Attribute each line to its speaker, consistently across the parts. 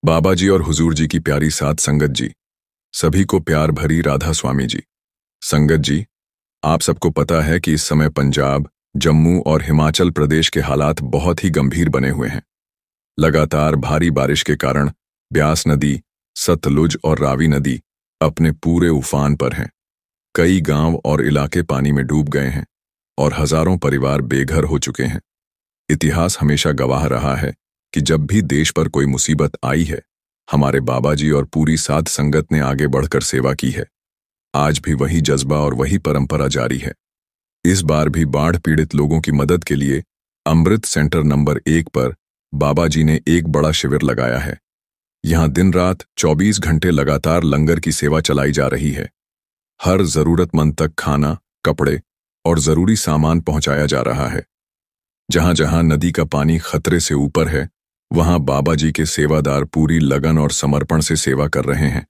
Speaker 1: बाबा जी और हुजूर जी की प्यारी साध संगत जी, सभी को प्यार भरी राधा स्वामी जी। संगत जी, आप सबको पता है कि इस समय पंजाब, जम्मू और हिमाचल प्रदेश के हालात बहुत ही गंभीर बने हुए हैं। लगातार भारी बारिश के कारण ब्यास नदी, सतलुज और रावी नदी अपने पूरे उफान पर हैं। कई गांव और इलाके पानी में डूब गए हैं और हजारों परिवार बेघर हो चुके हैं। इतिहास हमेशा गवाह रहा है कि जब भी देश पर कोई मुसीबत आई है, हमारे बाबा जी और पूरी साध संगत ने आगे बढ़कर सेवा की है। आज भी वही जज्बा और वही परंपरा जारी है। इस बार भी बाढ़ पीड़ित लोगों की मदद के लिए अमृत सेंटर नंबर 1 पर बाबा जी ने एक बड़ा शिविर लगाया है। यहाँ दिन रात 24 घंटे लगातार लंगर की सेवा चलाई जा रही है। हर जरूरतमंद तक खाना, कपड़े और जरूरी सामान पहुंचाया जा रहा है। जहां जहां नदी का पानी खतरे से ऊपर है, वहां बाबा जी के सेवादार पूरी लगन और समर्पण से सेवा कर रहे हैं।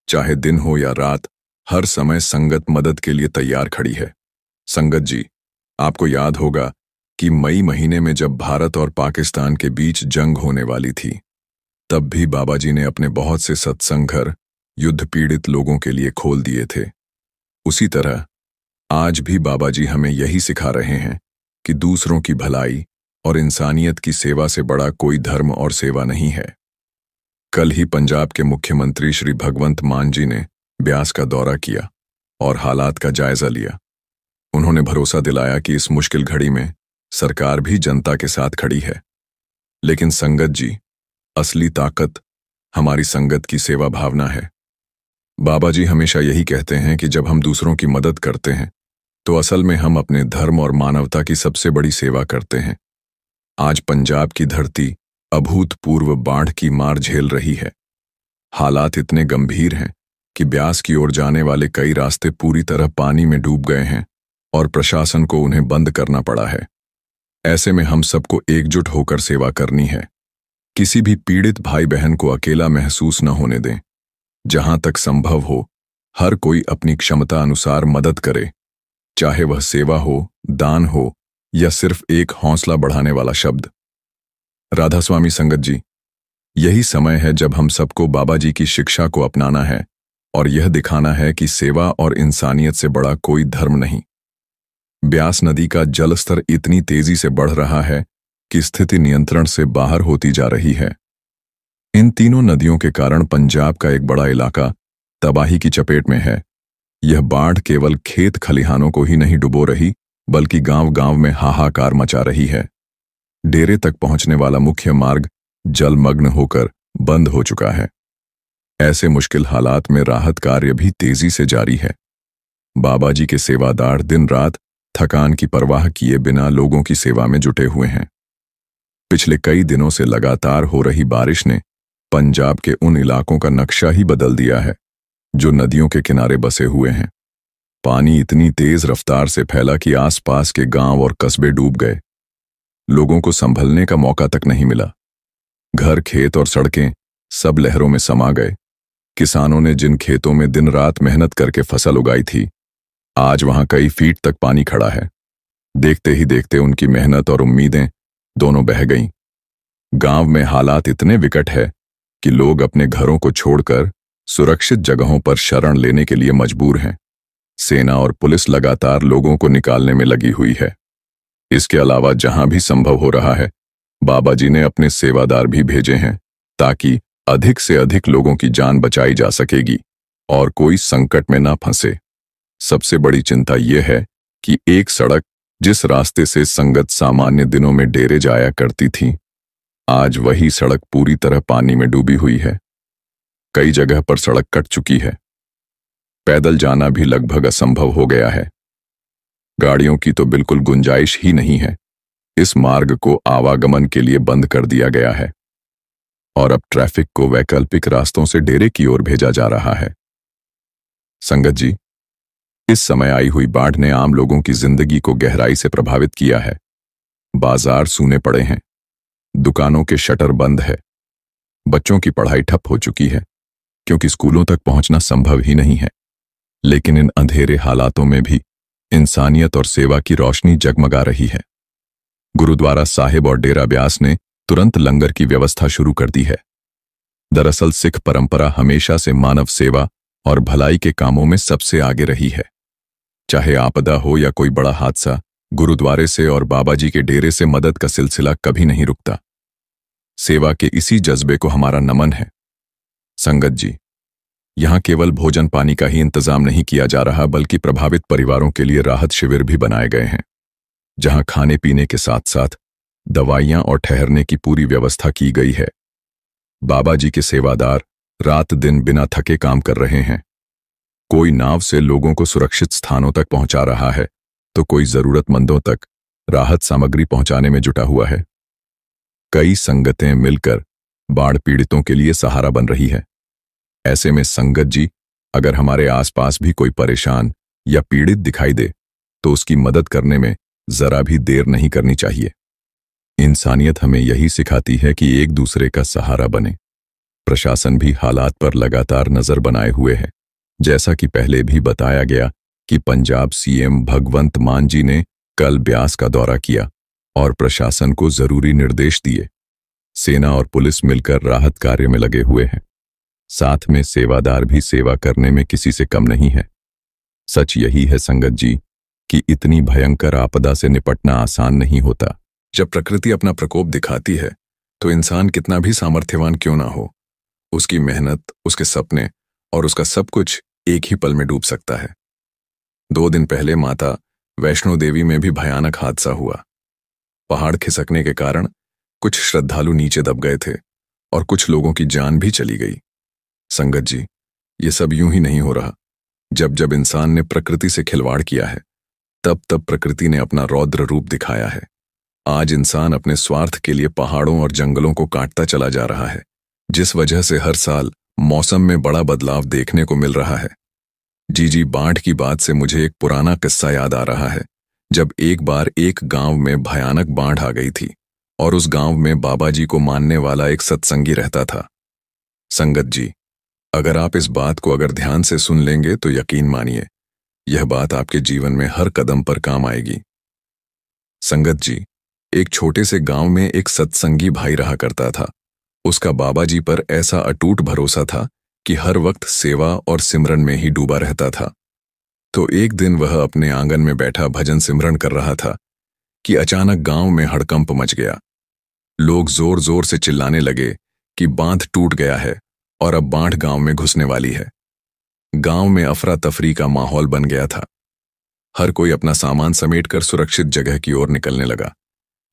Speaker 1: चाहे दिन हो या रात, हर समय संगत मदद के लिए तैयार खड़ी है। संगत जी, आपको याद होगा कि मई महीने में जब भारत और पाकिस्तान के बीच जंग होने वाली थी, तब भी बाबा जी ने अपने बहुत से सत्संग घर युद्ध पीड़ित लोगों के लिए खोल दिए थे। उसी तरह आज भी बाबा जी हमें यही सिखा रहे हैं कि दूसरों की भलाई और इंसानियत की सेवा से बड़ा कोई धर्म और सेवा नहीं है। कल ही पंजाब के मुख्यमंत्री श्री भगवंत मान जी ने ब्यास का दौरा किया और हालात का जायजा लिया। उन्होंने भरोसा दिलाया कि इस मुश्किल घड़ी में सरकार भी जनता के साथ खड़ी है। लेकिन संगत जी, असली ताकत हमारी संगत की सेवा भावना है। बाबा जी हमेशा यही कहते हैं कि जब हम दूसरों की मदद करते हैं तो असल में हम अपने धर्म और मानवता की सबसे बड़ी सेवा करते हैं। आज पंजाब की धरती अभूतपूर्व बाढ़ की मार झेल रही है। हालात इतने गंभीर हैं कि ब्यास की ओर जाने वाले कई रास्ते पूरी तरह पानी में डूब गए हैं और प्रशासन को उन्हें बंद करना पड़ा है। ऐसे में हम सबको एकजुट होकर सेवा करनी है। किसी भी पीड़ित भाई बहन को अकेला महसूस न होने दें। जहां तक संभव हो, हर कोई अपनी क्षमता अनुसार मदद करे, चाहे वह सेवा हो, दान हो या सिर्फ एक हौसला बढ़ाने वाला शब्द। राधा स्वामी संगत जी, यही समय है जब हम सबको बाबा जी की शिक्षा को अपनाना है और यह दिखाना है कि सेवा और इंसानियत से बड़ा कोई धर्म नहीं। ब्यास नदी का जलस्तर इतनी तेजी से बढ़ रहा है कि स्थिति नियंत्रण से बाहर होती जा रही है। इन तीनों नदियों के कारण पंजाब का एक बड़ा इलाका तबाही की चपेट में है। यह बाढ़ केवल खेत खलिहानों को ही नहीं डुबो रही, बल्कि गांव-गांव में हाहाकार मचा रही है। डेरे तक पहुंचने वाला मुख्य मार्ग जलमग्न होकर बंद हो चुका है। ऐसे मुश्किल हालात में राहत कार्य भी तेजी से जारी है। बाबा जी के सेवादार दिन रात थकान की परवाह किए बिना लोगों की सेवा में जुटे हुए हैं। पिछले कई दिनों से लगातार हो रही बारिश ने पंजाब के उन इलाकों का नक्शा ही बदल दिया है जो नदियों के किनारे बसे हुए हैं। पानी इतनी तेज रफ्तार से फैला कि आसपास के गांव और कस्बे डूब गए। लोगों को संभलने का मौका तक नहीं मिला। घर, खेत और सड़कें सब लहरों में समा गए। किसानों ने जिन खेतों में दिन रात मेहनत करके फसल उगाई थी, आज वहां कई फीट तक पानी खड़ा है। देखते ही देखते उनकी मेहनत और उम्मीदें दोनों बह गईं। गांव में हालात इतने विकट है कि लोग अपने घरों को छोड़कर सुरक्षित जगहों पर शरण लेने के लिए मजबूर हैं। सेना और पुलिस लगातार लोगों को निकालने में लगी हुई है। इसके अलावा जहां भी संभव हो रहा है, बाबा जी ने अपने सेवादार भी भेजे हैं ताकि अधिक से अधिक लोगों की जान बचाई जा सकेगी और कोई संकट में ना फंसे। सबसे बड़ी चिंता यह है कि एक सड़क जिस रास्ते से संगत सामान्य दिनों में डेरे जाया करती थी, आज वही सड़क पूरी तरह पानी में डूबी हुई है। कई जगह पर सड़क कट चुकी है। पैदल जाना भी लगभग असंभव हो गया है। गाड़ियों की तो बिल्कुल गुंजाइश ही नहीं है। इस मार्ग को आवागमन के लिए बंद कर दिया गया है और अब ट्रैफिक को वैकल्पिक रास्तों से डेरे की ओर भेजा जा रहा है। संगत जी, इस समय आई हुई बाढ़ ने आम लोगों की जिंदगी को गहराई से प्रभावित किया है। बाजार सूने पड़े हैं, दुकानों के शटर बंद है, बच्चों की पढ़ाई ठप हो चुकी है क्योंकि स्कूलों तक पहुंचना संभव ही नहीं है। लेकिन इन अंधेरे हालातों में भी इंसानियत और सेवा की रोशनी जगमगा रही है। गुरुद्वारा साहिब और डेरा ब्यास ने तुरंत लंगर की व्यवस्था शुरू कर दी है। दरअसल सिख परंपरा हमेशा से मानव सेवा और भलाई के कामों में सबसे आगे रही है। चाहे आपदा हो या कोई बड़ा हादसा, गुरुद्वारे से और बाबा जी के डेरे से मदद का सिलसिला कभी नहीं रुकता। सेवा के इसी जज्बे को हमारा नमन है। संगत जी, यहां केवल भोजन पानी का ही इंतजाम नहीं किया जा रहा, बल्कि प्रभावित परिवारों के लिए राहत शिविर भी बनाए गए हैं, जहां खाने पीने के साथ साथ दवाइयां और ठहरने की पूरी व्यवस्था की गई है। बाबा जी के सेवादार रात दिन बिना थके काम कर रहे हैं। कोई नाव से लोगों को सुरक्षित स्थानों तक पहुंचा रहा है, तो कोई जरूरतमंदों तक राहत सामग्री पहुंचाने में जुटा हुआ है। कई संगतें मिलकर बाढ़ पीड़ितों के लिए सहारा बन रही है। ऐसे में संगत जी, अगर हमारे आसपास भी कोई परेशान या पीड़ित दिखाई दे, तो उसकी मदद करने में जरा भी देर नहीं करनी चाहिए। इंसानियत हमें यही सिखाती है कि एक दूसरे का सहारा बने। प्रशासन भी हालात पर लगातार नजर बनाए हुए है। जैसा कि पहले भी बताया गया कि पंजाब सीएम भगवंत मान जी ने कल ब्यास का दौरा किया और प्रशासन को जरूरी निर्देश दिए। सेना और पुलिस मिलकर राहत कार्य में लगे हुए हैं। साथ में सेवादार भी सेवा करने में किसी से कम नहीं है। सच यही है संगत जी कि इतनी भयंकर आपदा से निपटना आसान नहीं होता। जब प्रकृति अपना प्रकोप दिखाती है, तो इंसान कितना भी सामर्थ्यवान क्यों ना हो, उसकी मेहनत, उसके सपने और उसका सब कुछ एक ही पल में डूब सकता है। 2 दिन पहले माता वैष्णो देवी में भी भयानक हादसा हुआ। पहाड़ खिसकने के कारण कुछ श्रद्धालु नीचे दब गए थे और कुछ लोगों की जान भी चली गई। संगत जी, ये सब यूं ही नहीं हो रहा। जब जब इंसान ने प्रकृति से खिलवाड़ किया है, तब तब प्रकृति ने अपना रौद्र रूप दिखाया है। आज इंसान अपने स्वार्थ के लिए पहाड़ों और जंगलों को काटता चला जा रहा है, जिस वजह से हर साल मौसम में बड़ा बदलाव देखने को मिल रहा है। जी, बाढ़ की बात से मुझे एक पुराना किस्सा याद आ रहा है, जब एक बार एक गांव में भयानक बाढ़ आ गई थी और उस गांव में बाबा जी को मानने वाला एक सत्संगी रहता था। संगत जी, अगर आप इस बात को अगर ध्यान से सुन लेंगे तो यकीन मानिए, यह बात आपके जीवन में हर कदम पर काम आएगी। संगत जी, एक छोटे से गांव में एक सत्संगी भाई रहा करता था। उसका बाबा जी पर ऐसा अटूट भरोसा था कि हर वक्त सेवा और सिमरन में ही डूबा रहता था। तो एक दिन वह अपने आंगन में बैठा भजन सिमरन कर रहा था कि अचानक गांव में हड़कंप मच गया। लोग जोर जोर से चिल्लाने लगे कि बांध टूट गया है और अब बाढ़ गांव में घुसने वाली है। गांव में अफरा तफरी का माहौल बन गया था। हर कोई अपना सामान समेटकर सुरक्षित जगह की ओर निकलने लगा।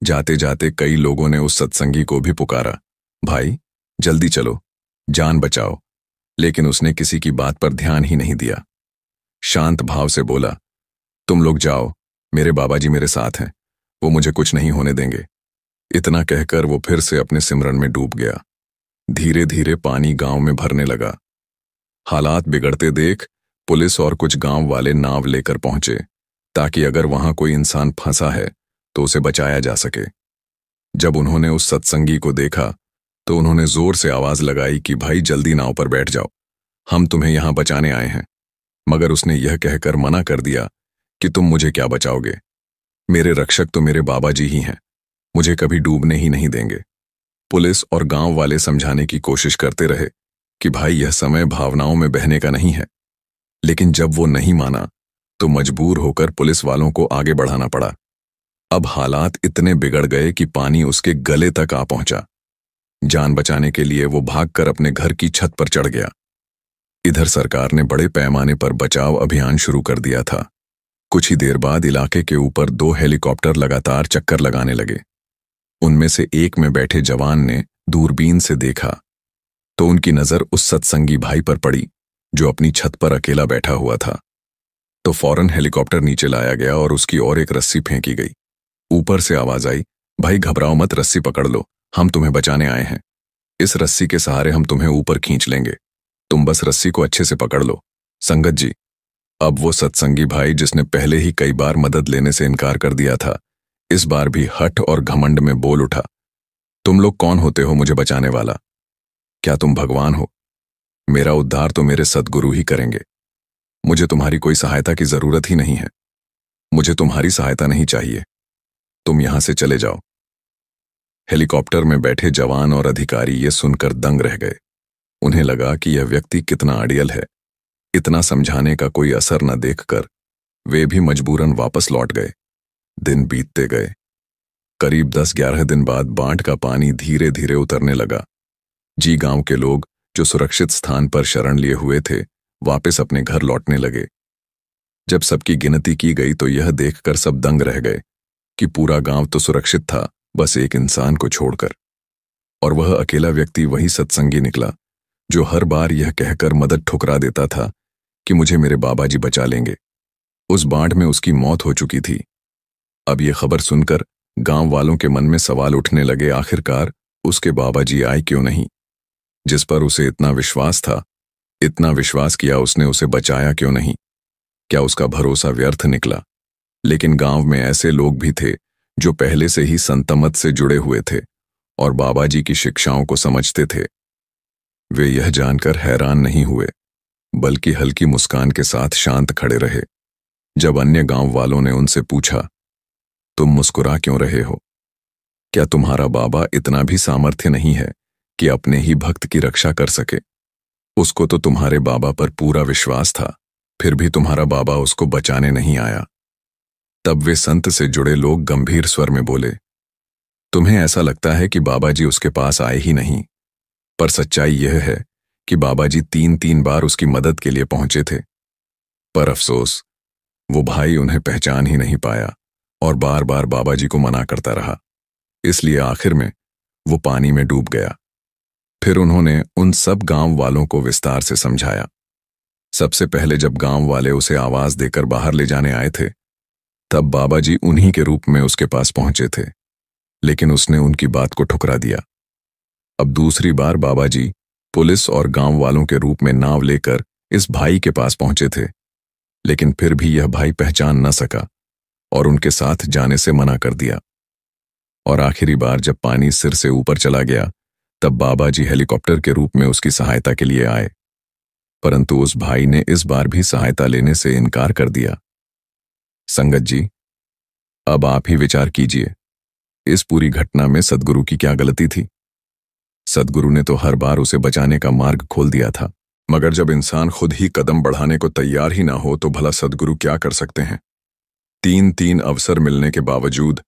Speaker 1: जाते जाते कई लोगों ने उस सत्संगी को भी पुकारा, भाई जल्दी चलो, जान बचाओ। लेकिन उसने किसी की बात पर ध्यान ही नहीं दिया। शांत भाव से बोला, तुम लोग जाओ, मेरे बाबा जी मेरे साथ हैं, वो मुझे कुछ नहीं होने देंगे। इतना कहकर वो फिर से अपने सिमरन में डूब गया। धीरे धीरे पानी गांव में भरने लगा। हालात बिगड़ते देख पुलिस और कुछ गांव वाले नाव लेकर पहुंचे, ताकि अगर वहां कोई इंसान फंसा है तो उसे बचाया जा सके। जब उन्होंने उस सत्संगी को देखा तो उन्होंने जोर से आवाज लगाई कि भाई जल्दी नाव पर बैठ जाओ, हम तुम्हें यहां बचाने आए हैं। मगर उसने यह कहकर मना कर दिया कि तुम मुझे क्या बचाओगे, मेरे रक्षक तो मेरे बाबा जी ही हैं, मुझे कभी डूबने ही नहीं देंगे। पुलिस और गांव वाले समझाने की कोशिश करते रहे कि भाई यह समय भावनाओं में बहने का नहीं है। लेकिन जब वो नहीं माना तो मजबूर होकर पुलिस वालों को आगे बढ़ाना पड़ा। अब हालात इतने बिगड़ गए कि पानी उसके गले तक आ पहुंचा। जान बचाने के लिए वो भागकर अपने घर की छत पर चढ़ गया। इधर सरकार ने बड़े पैमाने पर बचाव अभियान शुरू कर दिया था। कुछ ही देर बाद इलाके के ऊपर 2 हेलीकॉप्टर लगातार चक्कर लगाने लगे। उनमें से एक में बैठे जवान ने दूरबीन से देखा तो उनकी नजर उस सत्संगी भाई पर पड़ी जो अपनी छत पर अकेला बैठा हुआ था। तो फौरन हेलीकॉप्टर नीचे लाया गया और उसकी ओर एक रस्सी फेंकी गई। ऊपर से आवाज आई, भाई घबराओ मत, रस्सी पकड़ लो, हम तुम्हें बचाने आए हैं। इस रस्सी के सहारे हम तुम्हें ऊपर खींच लेंगे, तुम बस रस्सी को अच्छे से पकड़ लो। संगत जी, अब वो सत्संगी भाई जिसने पहले ही कई बार मदद लेने से इनकार कर दिया था, इस बार भी हठ और घमंड में बोल उठा, तुम लोग कौन होते हो मुझे बचाने वाला? क्या तुम भगवान हो? मेरा उद्धार तो मेरे सद्गुरु ही करेंगे। मुझे तुम्हारी कोई सहायता की जरूरत ही नहीं है। मुझे तुम्हारी सहायता नहीं चाहिए, तुम यहां से चले जाओ। हेलीकॉप्टर में बैठे जवान और अधिकारी ये सुनकर दंग रह गए। उन्हें लगा कि यह व्यक्ति कितना अड़ियल है। इतना समझाने का कोई असर न देखकर वे भी मजबूरन वापस लौट गए। दिन बीतते गए। करीब 10-11 दिन बाद बांध का पानी धीरे धीरे उतरने लगा। गांव के लोग जो सुरक्षित स्थान पर शरण लिए हुए थे वापस अपने घर लौटने लगे। जब सबकी गिनती की गई तो यह देखकर सब दंग रह गए कि पूरा गांव तो सुरक्षित था, बस एक इंसान को छोड़कर। और वह अकेला व्यक्ति वही सत्संगी निकला जो हर बार यह कहकर मदद ठुकरा देता था कि मुझे मेरे बाबा जी बचा लेंगे। उस बाढ़ में उसकी मौत हो चुकी थी। अब यह खबर सुनकर गांव वालों के मन में सवाल उठने लगे, आखिरकार उसके बाबा जी आए क्यों नहीं? जिस पर उसे इतना विश्वास था, इतना विश्वास किया उसने, उसे बचाया क्यों नहीं? क्या उसका भरोसा व्यर्थ निकला? लेकिन गांव में ऐसे लोग भी थे जो पहले से ही संतमत से जुड़े हुए थे और बाबा जी की शिक्षाओं को समझते थे। वे यह जानकर हैरान नहीं हुए, बल्कि हल्की मुस्कान के साथ शांत खड़े रहे। जब अन्य गांव वालों ने उनसे पूछा, तुम मुस्कुरा क्यों रहे हो? क्या तुम्हारा बाबा इतना भी सामर्थ्य नहीं है कि अपने ही भक्त की रक्षा कर सके? उसको तो तुम्हारे बाबा पर पूरा विश्वास था, फिर भी तुम्हारा बाबा उसको बचाने नहीं आया। तब वे संत से जुड़े लोग गंभीर स्वर में बोले, तुम्हें ऐसा लगता है कि बाबा जी उसके पास आए ही नहीं, पर सच्चाई यह है कि बाबा जी 3-3 बार उसकी मदद के लिए पहुंचे थे। पर अफसोस, वो भाई उन्हें पहचान ही नहीं पाया और बार बार बाबा जी को मना करता रहा। इसलिए आखिर में वो पानी में डूब गया। फिर उन्होंने उन सब गांव वालों को विस्तार से समझाया। सबसे पहले जब गांव वाले उसे आवाज देकर बाहर ले जाने आए थे, तब बाबा जी उन्हीं के रूप में उसके पास पहुंचे थे, लेकिन उसने उनकी बात को ठुकरा दिया। अब दूसरी बार बाबा जी पुलिस और गांव वालों के रूप में नाव लेकर इस भाई के पास पहुंचे थे, लेकिन फिर भी यह भाई पहचान न सका और उनके साथ जाने से मना कर दिया। और आखिरी बार जब पानी सिर से ऊपर चला गया, तब बाबा जी हेलीकॉप्टर के रूप में उसकी सहायता के लिए आए, परंतु उस भाई ने इस बार भी सहायता लेने से इनकार कर दिया। संगत जी, अब आप ही विचार कीजिए, इस पूरी घटना में सद्गुरु की क्या गलती थी? सद्गुरु ने तो हर बार उसे बचाने का मार्ग खोल दिया था, मगर जब इंसान खुद ही कदम बढ़ाने को तैयार ही ना हो तो भला सद्गुरु क्या कर सकते हैं? 3-3 अवसर मिलने के बावजूद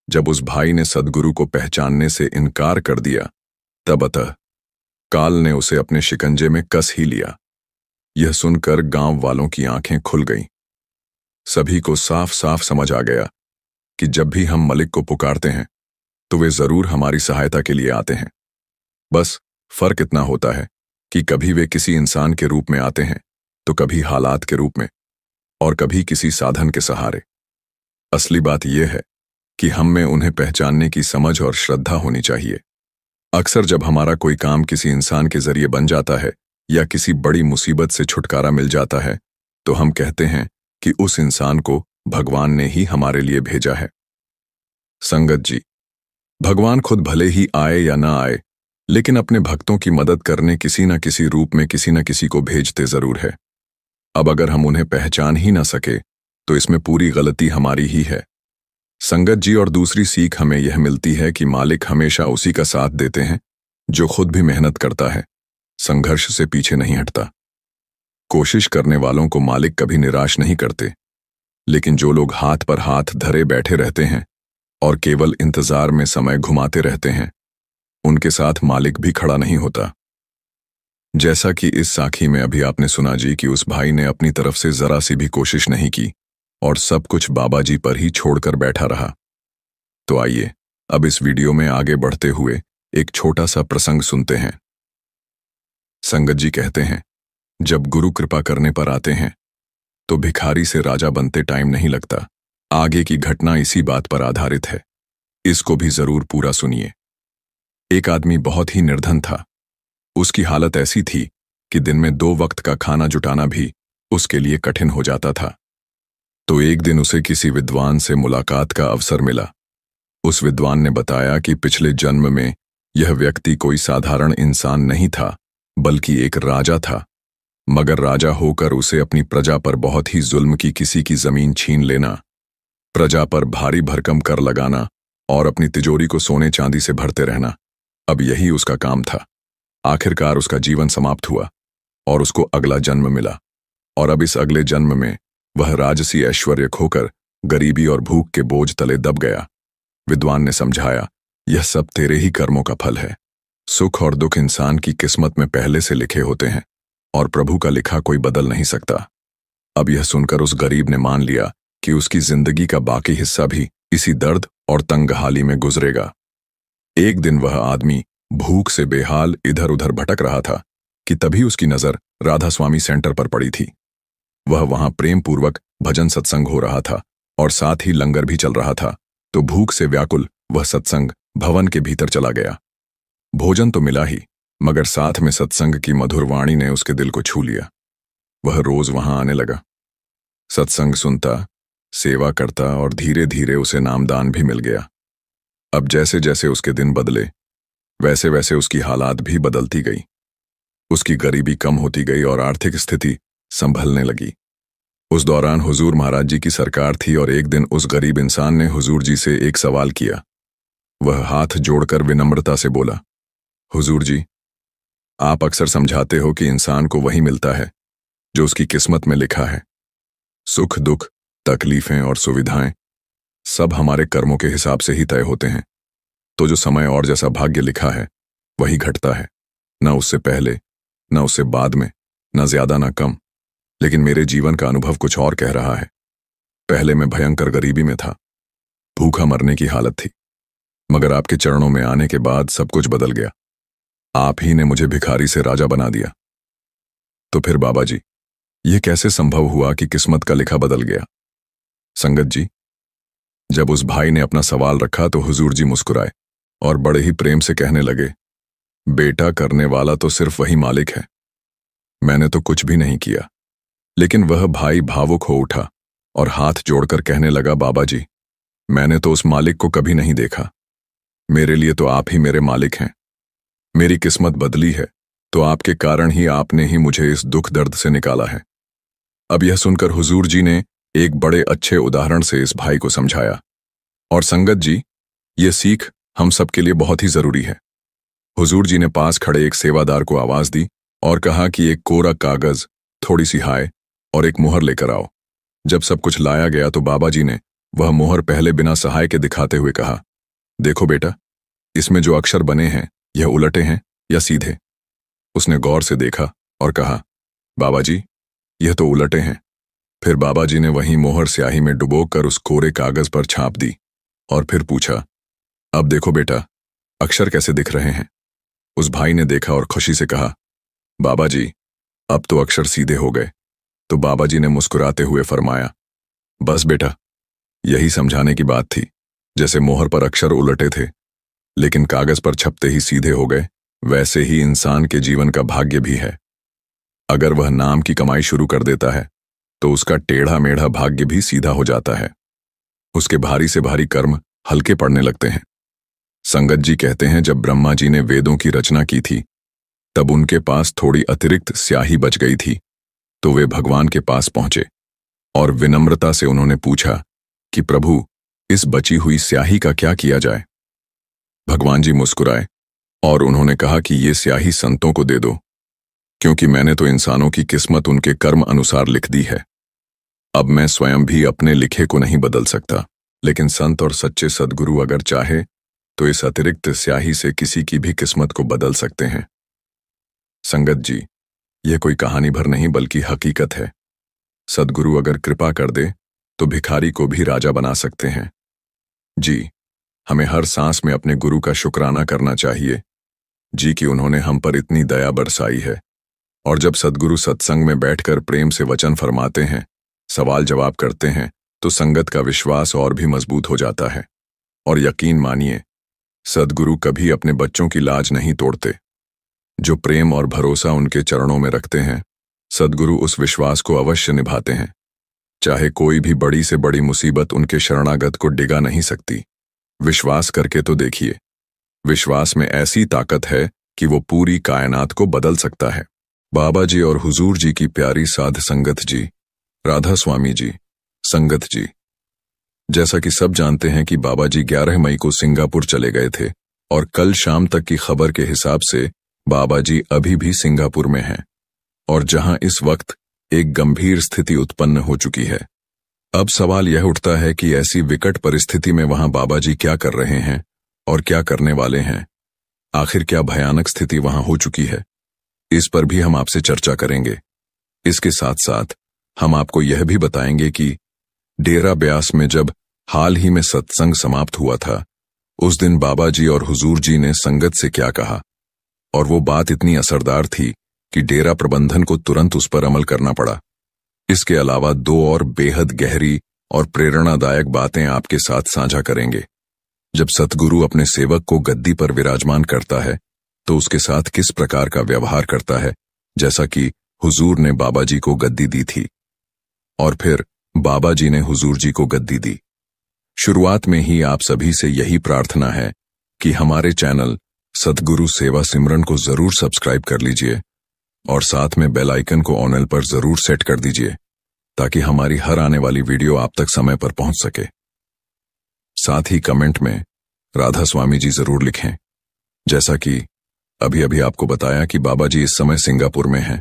Speaker 1: जब उस भाई ने सद्गुरु को पहचानने से इनकार कर दिया, तब अतः काल ने उसे अपने शिकंजे में कस ही लिया। यह सुनकर गांव वालों की आंखें खुल गईं। सभी को साफ साफ समझ आ गया कि जब भी हम मलिक को पुकारते हैं तो वे जरूर हमारी सहायता के लिए आते हैं। बस फर्क इतना होता है कि कभी वे किसी इंसान के रूप में आते हैं तो कभी हालात के रूप में और कभी किसी साधन के सहारे। असली बात यह है कि हम में उन्हें पहचानने की समझ और श्रद्धा होनी चाहिए। अक्सर जब हमारा कोई काम किसी इंसान के जरिए बन जाता है या किसी बड़ी मुसीबत से छुटकारा मिल जाता है, तो हम कहते हैं कि उस इंसान को भगवान ने ही हमारे लिए भेजा है। संगत जी, भगवान खुद भले ही आए या ना आए, लेकिन अपने भक्तों की मदद करने किसी न किसी रूप में किसी न किसी को भेजते जरूर है। अब अगर हम उन्हें पहचान ही ना सके तो इसमें पूरी गलती हमारी ही है। संगत जी, और दूसरी सीख हमें यह मिलती है कि मालिक हमेशा उसी का साथ देते हैं जो खुद भी मेहनत करता है, संघर्ष से पीछे नहीं हटता। कोशिश करने वालों को मालिक कभी निराश नहीं करते, लेकिन जो लोग हाथ पर हाथ धरे बैठे रहते हैं और केवल इंतजार में समय घुमाते रहते हैं, उनके साथ मालिक भी खड़ा नहीं होता। जैसा कि इस साखी में अभी आपने सुना जी कि उस भाई ने अपनी तरफ से जरा सी भी कोशिश नहीं की और सब कुछ बाबा जी पर ही छोड़कर बैठा रहा। तो आइए अब इस वीडियो में आगे बढ़ते हुए एक छोटा सा प्रसंग सुनते हैं। संगत जी कहते हैं, जब गुरु कृपा करने पर आते हैं तो भिखारी से राजा बनते टाइम नहीं लगता। आगे की घटना इसी बात पर आधारित है, इसको भी जरूर पूरा सुनिए। एक आदमी बहुत ही निर्धन था। उसकी हालत ऐसी थी कि दिन में 2 वक्त का खाना जुटाना भी उसके लिए कठिन हो जाता था। तो एक दिन उसे किसी विद्वान से मुलाकात का अवसर मिला। उस विद्वान ने बताया कि पिछले जन्म में यह व्यक्ति कोई साधारण इंसान नहीं था, बल्कि एक राजा था। मगर राजा होकर उसे अपनी प्रजा पर बहुत ही जुल्म की किसी की जमीन छीन लेना, प्रजा पर भारी भरकम कर लगाना और अपनी तिजोरी को सोने चांदी से भरते रहना, अब यही उसका काम था। आखिरकार उसका जीवन समाप्त हुआ और उसको अगला जन्म मिला, और अब इस अगले जन्म में वह राजसी ऐश्वर्य खोकर गरीबी और भूख के बोझ तले दब गया। विद्वान ने समझाया, यह सब तेरे ही कर्मों का फल है। सुख और दुख इंसान की किस्मत में पहले से लिखे होते हैं और प्रभु का लिखा कोई बदल नहीं सकता। अब यह सुनकर उस गरीब ने मान लिया कि उसकी जिंदगी का बाकी हिस्सा भी इसी दर्द और तंगहाली में गुजरेगा। एक दिन वह आदमी भूख से बेहाल इधर उधर भटक रहा था कि तभी उसकी नजर राधा स्वामी सेंटर पर पड़ी थी। वह वहां प्रेम पूर्वक भजन सत्संग हो रहा था और साथ ही लंगर भी चल रहा था, तो भूख से व्याकुल वह सत्संग भवन के भीतर चला गया। भोजन तो मिला ही, मगर साथ में सत्संग की मधुर वाणी ने उसके दिल को छू लिया। वह रोज वहां आने लगा, सत्संग सुनता, सेवा करता और धीरे धीरे उसे नामदान भी मिल गया। अब जैसे जैसे उसके दिन बदले, वैसे वैसे उसकी हालात भी बदलती गई। उसकी गरीबी कम होती गई और आर्थिक स्थिति संभलने लगी। उस दौरान हुजूर महाराज जी की सरकार थी और एक दिन उस गरीब इंसान ने हुजूर जी से एक सवाल किया। वह हाथ जोड़कर विनम्रता से बोला, हुजूर जी, आप अक्सर समझाते हो कि इंसान को वही मिलता है जो उसकी किस्मत में लिखा है। सुख दुख, तकलीफें और सुविधाएं सब हमारे कर्मों के हिसाब से ही तय होते हैं। तो जो समय और जैसा भाग्य लिखा है वही घटता है, न उससे पहले, न उससे बाद में, न ज्यादा न कम। लेकिन मेरे जीवन का अनुभव कुछ और कह रहा है। पहले मैं भयंकर गरीबी में था, भूखा मरने की हालत थी, मगर आपके चरणों में आने के बाद सब कुछ बदल गया। आप ही ने मुझे भिखारी से राजा बना दिया। तो फिर बाबा जी, यह कैसे संभव हुआ कि किस्मत का लिखा बदल गया? संगत जी, जब उस भाई ने अपना सवाल रखा तो हुजूर जी मुस्कुराए और बड़े ही प्रेम से कहने लगे, बेटा, करने वाला तो सिर्फ वही मालिक है। मैंने तो कुछ भी नहीं किया। लेकिन वह भाई भावुक हो उठा और हाथ जोड़कर कहने लगा, बाबा जी, मैंने तो उस मालिक को कभी नहीं देखा। मेरे लिए तो आप ही मेरे मालिक हैं। मेरी किस्मत बदली है तो आपके कारण ही आपने ही मुझे इस दुख दर्द से निकाला है। अब यह सुनकर हुजूर जी ने एक बड़े अच्छे उदाहरण से इस भाई को समझाया। और संगत जी, ये सीख हम सबके लिए बहुत ही जरूरी है। हुजूर जी ने पास खड़े एक सेवादार को आवाज दी और कहा कि एक कोरा कागज, थोड़ी सी हाय और एक मुहर लेकर आओ। जब सब कुछ लाया गया तो बाबा जी ने वह मुहर पहले बिना सहाय के दिखाते हुए कहा, देखो बेटा, इसमें जो अक्षर बने हैं यह उलटे हैं या सीधे? उसने गौर से देखा और कहा, बाबा जी, यह तो उलटे हैं। फिर बाबा जी ने वही मोहर स्याही में डुबोकर उस कोरे कागज पर छाप दी और फिर पूछा, अब देखो बेटा, अक्षर कैसे दिख रहे हैं? उस भाई ने देखा और खुशी से कहा, बाबा जी, अब तो अक्षर सीधे हो गए। तो बाबा जी ने मुस्कुराते हुए फरमाया, बस बेटा, यही समझाने की बात थी। जैसे मोहर पर अक्षर उलटे थे लेकिन कागज पर छपते ही सीधे हो गए, वैसे ही इंसान के जीवन का भाग्य भी है। अगर वह नाम की कमाई शुरू कर देता है तो उसका टेढ़ा मेढ़ा भाग्य भी सीधा हो जाता है। उसके भारी से भारी कर्म हल्के पड़ने लगते हैं। संगत जी कहते हैं, जब ब्रह्मा जी ने वेदों की रचना की थी तब उनके पास थोड़ी अतिरिक्त स्याही बच गई थी, तो वे भगवान के पास पहुंचे और विनम्रता से उन्होंने पूछा कि प्रभु, इस बची हुई स्याही का क्या किया जाए? भगवान जी मुस्कुराए और उन्होंने कहा कि ये स्याही संतों को दे दो, क्योंकि मैंने तो इंसानों की किस्मत उनके कर्म अनुसार लिख दी है। अब मैं स्वयं भी अपने लिखे को नहीं बदल सकता, लेकिन संत और सच्चे सद्गुरु अगर चाहे तो इस अतिरिक्त स्याही से किसी की भी किस्मत को बदल सकते हैं। संगत जी, यह कोई कहानी भर नहीं बल्कि हकीकत है। सद्गुरु अगर कृपा कर दे तो भिखारी को भी राजा बना सकते हैं। जी, हमें हर सांस में अपने गुरु का शुक्राना करना चाहिए जी कि उन्होंने हम पर इतनी दया बरसाई है। और जब सद्गुरु सत्संग में बैठकर प्रेम से वचन फरमाते हैं, सवाल जवाब करते हैं, तो संगत का विश्वास और भी मजबूत हो जाता है। और यकीन मानिए, सद्गुरु कभी अपने बच्चों की लाज नहीं तोड़ते। जो प्रेम और भरोसा उनके चरणों में रखते हैं, सद्गुरु उस विश्वास को अवश्य निभाते हैं। चाहे कोई भी बड़ी से बड़ी मुसीबत उनके शरणागत को डिगा नहीं सकती। विश्वास करके तो देखिए, विश्वास में ऐसी ताकत है कि वो पूरी कायनात को बदल सकता है। बाबा जी और हुजूर जी की प्यारी साध संगत जी, राधा स्वामी जी, संगत जी, जैसा कि सब जानते हैं कि बाबा जी 11 मई को सिंगापुर चले गए थे और कल शाम तक की खबर के हिसाब से बाबा जी अभी भी सिंगापुर में हैं और जहां इस वक्त एक गंभीर स्थिति उत्पन्न हो चुकी है। अब सवाल यह उठता है कि ऐसी विकट परिस्थिति में वहां बाबा जी क्या कर रहे हैं और क्या करने वाले हैं। आखिर क्या भयानक स्थिति वहां हो चुकी है, इस पर भी हम आपसे चर्चा करेंगे। इसके साथ साथ हम आपको यह भी बताएंगे कि डेरा ब्यास में जब हाल ही में सत्संग समाप्त हुआ था, उस दिन बाबा जी और हुजूर जी ने संगत से क्या कहा, और वो बात इतनी असरदार थी कि डेरा प्रबंधन को तुरंत उस पर अमल करना पड़ा। इसके अलावा दो और बेहद गहरी और प्रेरणादायक बातें आपके साथ साझा करेंगे। जब सतगुरु अपने सेवक को गद्दी पर विराजमान करता है तो उसके साथ किस प्रकार का व्यवहार करता है, जैसा कि हुजूर ने बाबा जी को गद्दी दी थी और फिर बाबा जी ने हुजूर जी को गद्दी दी। शुरुआत में ही आप सभी से यही प्रार्थना है कि हमारे चैनल सतगुरु सेवा सिमरन को जरूर सब्सक्राइब कर लीजिए और साथ में बेल आइकन को ऑन पर जरूर सेट कर दीजिए ताकि हमारी हर आने वाली वीडियो आप तक समय पर पहुंच सके। साथ ही कमेंट में राधा स्वामी जी जरूर लिखें। जैसा कि अभी अभी आपको बताया कि बाबा जी इस समय सिंगापुर में हैं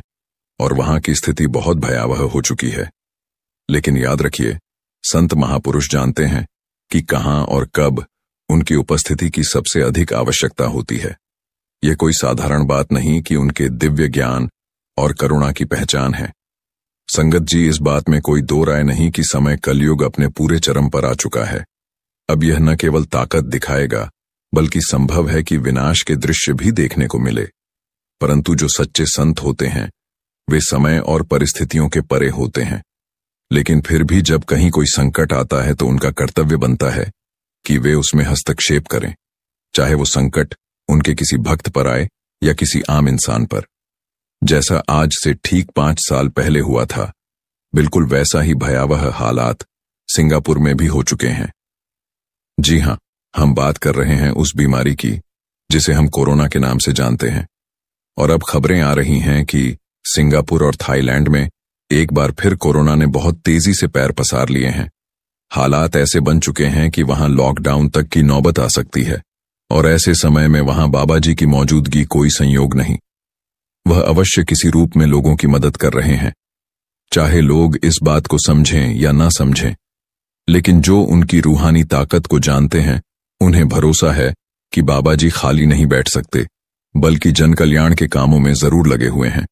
Speaker 1: और वहां की स्थिति बहुत भयावह हो चुकी है। लेकिन याद रखिए, संत महापुरुष जानते हैं कि कहां और कब उनकी उपस्थिति की सबसे अधिक आवश्यकता होती है। यह कोई साधारण बात नहीं कि उनके दिव्य ज्ञान और करुणा की पहचान है। संगत जी, इस बात में कोई दो राय नहीं कि समय कलयुग अपने पूरे चरम पर आ चुका है। अब यह न केवल ताकत दिखाएगा बल्कि संभव है कि विनाश के दृश्य भी देखने को मिले। परंतु जो सच्चे संत होते हैं वे समय और परिस्थितियों के परे होते हैं। लेकिन फिर भी जब कहीं कोई संकट आता है तो उनका कर्तव्य बनता है कि वे उसमें हस्तक्षेप करें, चाहे वो संकट उनके किसी भक्त पर आए या किसी आम इंसान पर। जैसा आज से ठीक 5 साल पहले हुआ था, बिल्कुल वैसा ही भयावह हालात सिंगापुर में भी हो चुके हैं। जी हां, हम बात कर रहे हैं उस बीमारी की जिसे हम कोरोना के नाम से जानते हैं। और अब खबरें आ रही हैं कि सिंगापुर और थाईलैंड में एक बार फिर कोरोना ने बहुत तेजी से पैर पसार लिए हैं। हालात ऐसे बन चुके हैं कि वहां लॉकडाउन तक की नौबत आ सकती है और ऐसे समय में वहां बाबा जी की मौजूदगी कोई संयोग नहीं। वह अवश्य किसी रूप में लोगों की मदद कर रहे हैं, चाहे लोग इस बात को समझें या ना समझें। लेकिन जो उनकी रूहानी ताकत को जानते हैं उन्हें भरोसा है कि बाबा जी खाली नहीं बैठ सकते बल्कि जन कल्याण के कामों में जरूर लगे हुए हैं।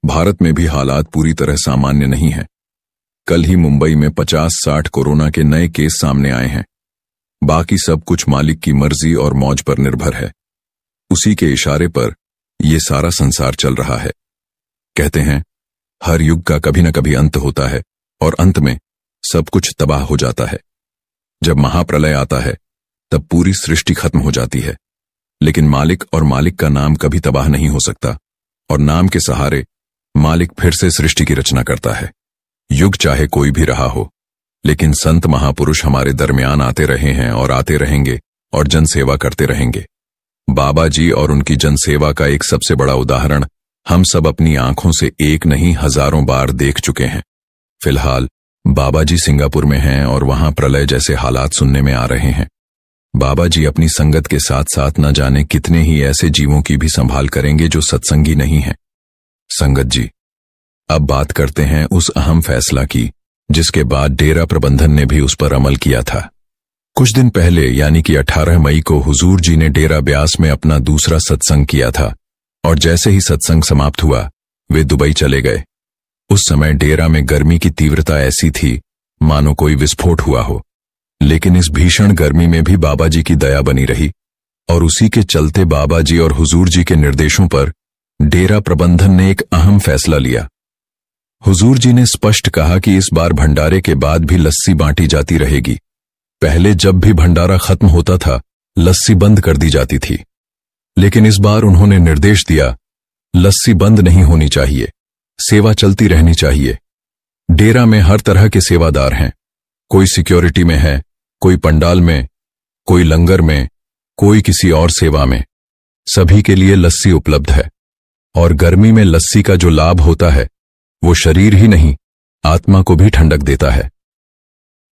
Speaker 1: भारत में भी हालात पूरी तरह सामान्य नहीं है। कल ही मुंबई में 50-60 कोरोना के नए केस सामने आए हैं। बाकी सब कुछ मालिक की मर्जी और मौज पर निर्भर है। उसी के इशारे पर यह सारा संसार चल रहा है। कहते हैं हर युग का कभी न कभी अंत होता है और अंत में सब कुछ तबाह हो जाता है। जब महाप्रलय आता है तब पूरी सृष्टि खत्म हो जाती है। लेकिन मालिक और मालिक का नाम कभी तबाह नहीं हो सकता और नाम के सहारे मालिक फिर से सृष्टि की रचना करता है। युग चाहे कोई भी रहा हो, लेकिन संत महापुरुष हमारे दरमियान आते रहे हैं और आते रहेंगे और जनसेवा करते रहेंगे। बाबा जी और उनकी जनसेवा का एक सबसे बड़ा उदाहरण हम सब अपनी आंखों से एक नहीं हजारों बार देख चुके हैं। फिलहाल बाबा जी सिंगापुर में हैं और वहां प्रलय जैसे हालात सुनने में आ रहे हैं। बाबा जी अपनी संगत के साथ साथ न जाने कितने ही ऐसे जीवों की भी संभाल करेंगे जो सत्संगी नहीं हैं। संगत जी, अब बात करते हैं उस अहम फैसला की जिसके बाद डेरा प्रबंधन ने भी उस पर अमल किया था। कुछ दिन पहले यानी कि 18 मई को हुजूर जी ने डेरा ब्यास में अपना दूसरा सत्संग किया था और जैसे ही सत्संग समाप्त हुआ वे दुबई चले गए। उस समय डेरा में गर्मी की तीव्रता ऐसी थी मानो कोई विस्फोट हुआ हो। लेकिन इस भीषण गर्मी में भी बाबा जी की दया बनी रही और उसी के चलते बाबा जी और हुजूर जी के निर्देशों पर डेरा प्रबंधन ने एक अहम फैसला लिया। हुजूर जी ने स्पष्ट कहा कि इस बार भंडारे के बाद भी लस्सी बांटी जाती रहेगी। पहले जब भी भंडारा खत्म होता था लस्सी बंद कर दी जाती थी, लेकिन इस बार उन्होंने निर्देश दिया लस्सी बंद नहीं होनी चाहिए, सेवा चलती रहनी चाहिए। डेरा में हर तरह के सेवादार हैं, कोई सिक्योरिटी में है, कोई पंडाल में, कोई लंगर में, कोई किसी और सेवा में। सभी के लिए लस्सी उपलब्ध है और गर्मी में लस्सी का जो लाभ होता है वो शरीर ही नहीं आत्मा को भी ठंडक देता है।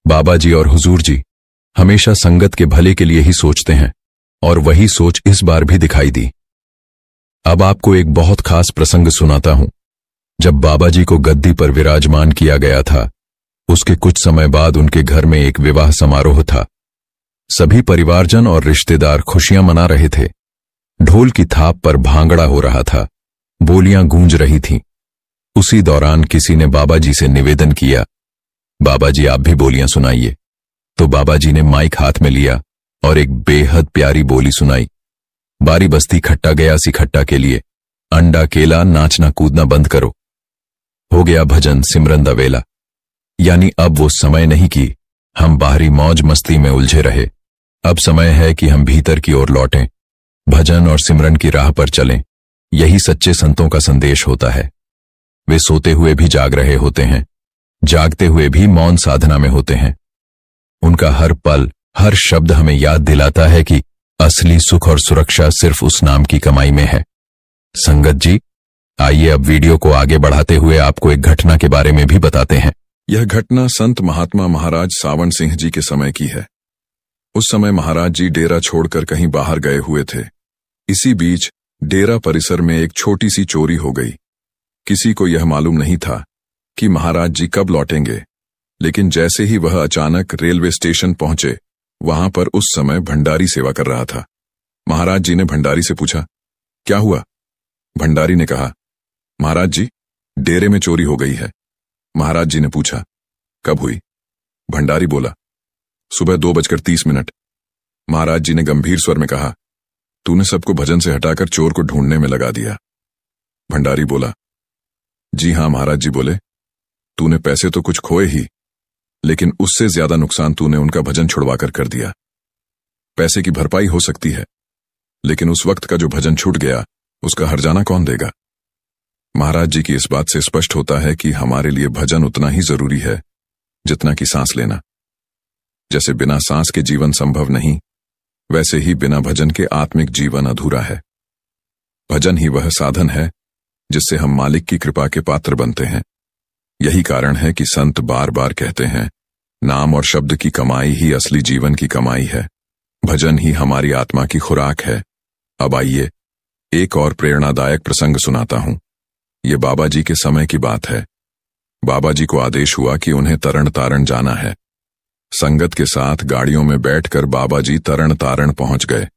Speaker 1: बाबा जी और हुजूर जी हमेशा संगत के भले के लिए ही सोचते हैं और वही सोच इस बार भी दिखाई दी।
Speaker 2: अब आपको एक बहुत खास प्रसंग सुनाता हूं। जब बाबा जी को गद्दी पर विराजमान किया गया था, उसके कुछ समय बाद उनके घर में एक विवाह समारोह था। सभी परिवारजन और रिश्तेदार खुशियां मना रहे थे। ढोल की थाप पर भांगड़ा हो रहा था, बोलियां गूंज रही थीं। उसी दौरान किसी ने बाबा जी से निवेदन किया, बाबा जी आप भी बोलियां सुनाइए। तो बाबा जी ने माइक हाथ में लिया और एक बेहद प्यारी बोली सुनाई। बारी बस्ती खट्टा गया सी खट्टा के लिए, अंडा केला नाचना कूदना बंद करो। हो गया भजन सिमरन दा वेला। यानी अब वो समय नहीं कि हम बाहरी मौज मस्ती में उलझे रहे। अब समय है कि हम भीतर की ओर लौटें, भजन और सिमरन की राह पर चलें। यही सच्चे संतों का संदेश होता है। वे सोते हुए भी जाग रहे होते हैं, जागते हुए भी मौन साधना में होते हैं। उनका हर पल, हर शब्द हमें याद दिलाता है कि असली सुख और सुरक्षा सिर्फ उस नाम की कमाई में है। संगत जी, आइए अब वीडियो को आगे बढ़ाते हुए आपको एक घटना के बारे में भी बताते हैं।
Speaker 1: यह घटना संत महात्मा महाराज सावन सिंह जी के समय की है। उस समय महाराज जी डेरा छोड़कर कहीं बाहर गए हुए थे। इसी बीच डेरा परिसर में एक छोटी सी चोरी हो गई। किसी को यह मालूम नहीं था कि महाराज जी कब लौटेंगे, लेकिन जैसे ही वह अचानक रेलवे स्टेशन पहुंचे, वहां पर उस समय भंडारी सेवा कर रहा था। महाराज जी ने भंडारी से पूछा, क्या हुआ? भंडारी ने कहा, महाराज जी, डेरे में चोरी हो गई है। महाराज जी ने पूछा, कब हुई? भंडारी बोला, सुबह 2:30। महाराज जी ने गंभीर स्वर में कहा, तूने सबको भजन से हटाकर चोर को ढूंढने में लगा दिया। भंडारी बोला, जी हां महाराज जी। बोले, तूने पैसे तो कुछ खोए ही, लेकिन उससे ज्यादा नुकसान तूने उनका भजन छुड़वाकर कर दिया। पैसे की भरपाई हो सकती है, लेकिन उस वक्त का जो भजन छूट गया, उसका हर्जाना कौन देगा? महाराज जी की इस बात से स्पष्ट होता है कि हमारे लिए भजन उतना ही जरूरी है जितना कि सांस लेना। जैसे बिना सांस के जीवन संभव नहीं, वैसे ही बिना भजन के आत्मिक जीवन अधूरा है। भजन ही वह साधन है जिससे हम मालिक की कृपा के पात्र बनते हैं। यही कारण है कि संत बार बार कहते हैं, नाम और शब्द की कमाई ही असली जीवन की कमाई है। भजन ही हमारी आत्मा की खुराक है। अब आइए एक और प्रेरणादायक प्रसंग सुनाता हूं। ये बाबा जी के समय की बात है। बाबा जी को आदेश हुआ कि उन्हें तरण तारण जाना है। संगत के साथ गाड़ियों में बैठकर बाबा जी तरण तारण पहुंच गए।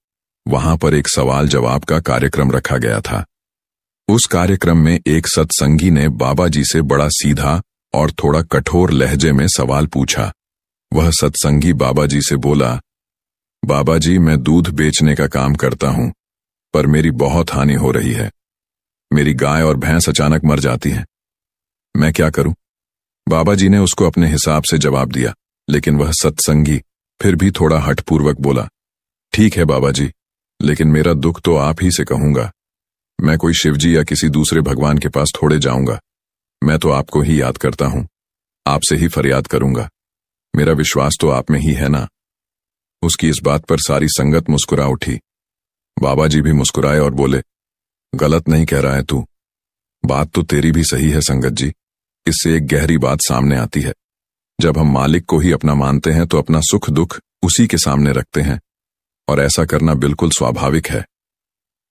Speaker 1: वहां पर एक सवाल जवाब का कार्यक्रम रखा गया था। उस कार्यक्रम में एक सत्संगी ने बाबा जी से बड़ा सीधा और थोड़ा कठोर लहजे में सवाल पूछा। वह सत्संगी बाबा जी से बोला, बाबा जी, मैं दूध बेचने का काम करता हूं, पर मेरी बहुत हानि हो रही है। मेरी गाय और भैंस अचानक मर जाती हैं। मैं क्या करूं? बाबा जी ने उसको अपने हिसाब से जवाब दिया, लेकिन वह सत्संगी फिर भी थोड़ा हठपूर्वक बोला, ठीक है बाबा जी, लेकिन मेरा दुख तो आप ही से कहूंगा। मैं कोई शिवजी या किसी दूसरे भगवान के पास थोड़े जाऊंगा। मैं तो आपको ही याद करता हूं, आपसे ही फरियाद करूंगा। मेरा विश्वास तो आप में ही है ना। उसकी इस बात पर सारी संगत मुस्कुरा उठी। बाबा जी भी मुस्कुराए और बोले, गलत नहीं कह रहा है तू। बात तो तेरी भी सही है संगत जी। इससे एक गहरी बात सामने आती है। जब हम मालिक को ही अपना मानते हैं तो अपना सुख दुख उसी के सामने रखते हैं, और ऐसा करना बिल्कुल स्वाभाविक है।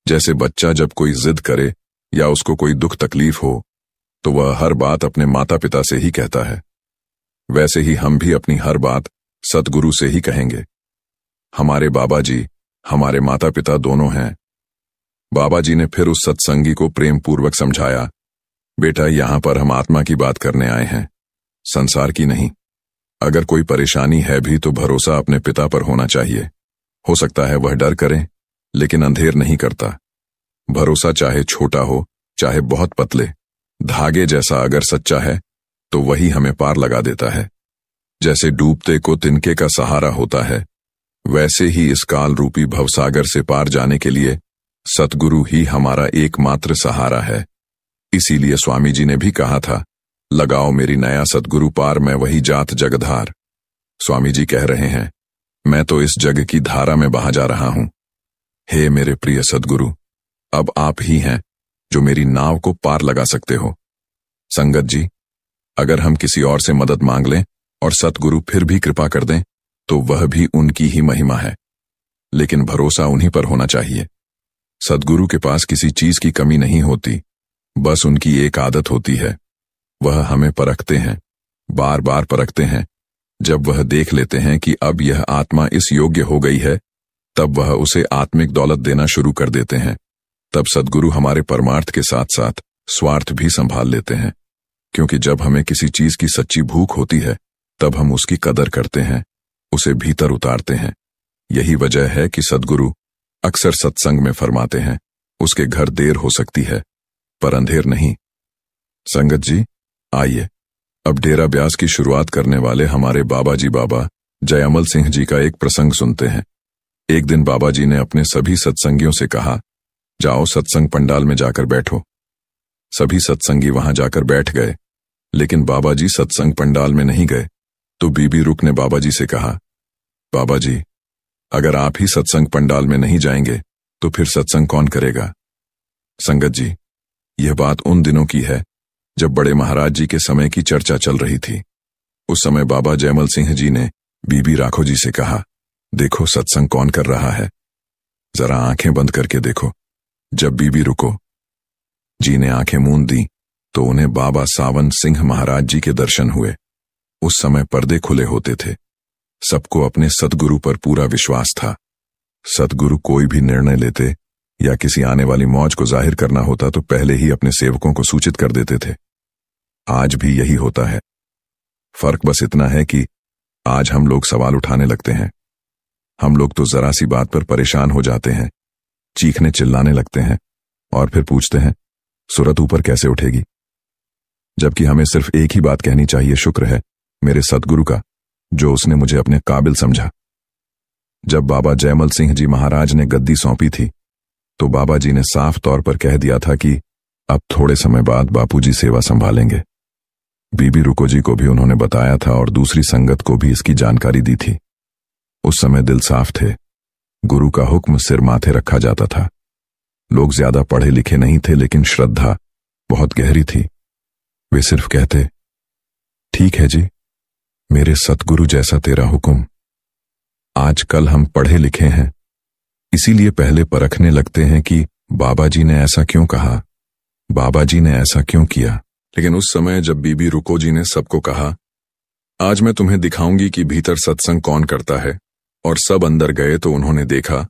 Speaker 1: जैसे बच्चा जब कोई जिद करे या उसको कोई दुख तकलीफ हो तो वह हर बात अपने माता पिता से ही कहता है, वैसे ही हम भी अपनी हर बात सतगुरु से ही कहेंगे। हमारे बाबा जी हमारे माता पिता दोनों हैं। बाबा जी ने फिर उस सत्संगी को प्रेम पूर्वक समझाया, बेटा, यहां पर हम आत्मा की बात करने आए हैं, संसार की नहीं। अगर कोई परेशानी है भी तो भरोसा अपने पिता पर होना चाहिए। हो सकता है वह डर करें, लेकिन अंधेर नहीं करता। भरोसा चाहे छोटा हो चाहे बहुत पतले, धागे जैसा अगर सच्चा है तो वही हमें पार लगा देता है। जैसे डूबते को तिनके का सहारा होता है, वैसे ही इस काल रूपी भवसागर से पार जाने के लिए सतगुरु ही हमारा एकमात्र सहारा है। इसीलिए स्वामी जी ने भी कहा था, लगाओ मेरी नया सतगुरु पार, मैं वही जात जगधार। स्वामी जी कह रहे हैं, मैं तो इस जग की धारा में बहा जा रहा हूं। हे मेरे प्रिय सतगुरु, अब आप ही हैं जो मेरी नाव को पार लगा सकते हो। संगत जी, अगर हम किसी और से मदद मांग लें और सतगुरु फिर भी कृपा कर दें तो वह भी उनकी ही महिमा है, लेकिन भरोसा उन्हीं पर होना चाहिए। सद्गुरु के पास किसी चीज की कमी नहीं होती, बस उनकी एक आदत होती है। वह हमें परखते हैं, बार बार परखते हैं। जब वह देख लेते हैं कि अब यह आत्मा इस योग्य हो गई है, तब वह उसे आत्मिक दौलत देना शुरू कर देते हैं। तब सद्गुरु हमारे परमार्थ के साथ साथ स्वार्थ भी संभाल लेते हैं, क्योंकि जब हमें किसी चीज की सच्ची भूख होती है, तब हम उसकी कदर करते हैं, उसे भीतर उतारते हैं। यही वजह है कि सद्गुरु अक्सर सत्संग में फरमाते हैं, उसके घर देर हो सकती है पर अंधेर नहीं। संगत जी, आइए अब डेरा ब्यास की शुरुआत करने वाले हमारे बाबा जी बाबा जयमल सिंह जी का एक प्रसंग सुनते हैं। एक दिन बाबा जी ने अपने सभी सत्संगियों से कहा, जाओ सत्संग पंडाल में जाकर बैठो। सभी सत्संगी वहां जाकर बैठ गए, लेकिन बाबा जी सत्संग पंडाल में नहीं गए। तो बीबी रुक ने बाबा जी से कहा, बाबा जी, अगर आप ही सत्संग पंडाल में नहीं जाएंगे तो फिर सत्संग कौन करेगा? संगत जी, यह बात उन दिनों की है जब बड़े महाराज जी के समय की चर्चा चल रही थी। उस समय बाबा जयमल सिंह जी ने बीबी राखो जी से कहा, देखो सत्संग कौन कर रहा है, जरा आंखें बंद करके देखो। जब बीबी रुको जी ने आंखें मूंद दी तो उन्हें बाबा सावन सिंह महाराज जी के दर्शन हुए। उस समय पर्दे खुले होते थे। सबको अपने सद्गुरु पर पूरा विश्वास था। सद्गुरु कोई भी निर्णय लेते या किसी आने वाली मौज को जाहिर करना होता तो पहले ही अपने सेवकों को सूचित कर देते थे। आज भी यही होता है। फर्क बस इतना है कि आज हम लोग सवाल उठाने लगते हैं। हम लोग तो जरा सी बात पर परेशान हो जाते हैं, चीखने चिल्लाने लगते हैं और फिर पूछते हैं सूरत ऊपर कैसे उठेगी। जबकि हमें सिर्फ एक ही बात कहनी चाहिए, शुक्र है मेरे सद्गुरु का जो उसने मुझे अपने काबिल समझा। जब बाबा जयमल सिंह जी महाराज ने गद्दी सौंपी थी तो बाबा जी ने साफ तौर पर कह दिया था कि अब थोड़े समय बाद बापूजी सेवा संभालेंगे। बीबी रुको जी को भी उन्होंने बताया था और दूसरी संगत को भी इसकी जानकारी दी थी। उस समय दिल साफ थे, गुरु का हुक्म सिर माथे रखा जाता था। लोग ज्यादा पढ़े लिखे नहीं थे, लेकिन श्रद्धा बहुत गहरी थी। वे सिर्फ कहते, ठीक है जी, मेरे सतगुरु जैसा तेरा हुक्म। आजकल हम पढ़े लिखे हैं, इसीलिए पहले परखने लगते हैं कि बाबा जी ने ऐसा क्यों कहा, बाबा जी ने ऐसा क्यों किया। लेकिन उस समय जब बीबी रुको जी ने सबको कहा, आज मैं तुम्हें दिखाऊंगी कि भीतर सत्संग कौन करता है, और सब अंदर गए तो उन्होंने देखा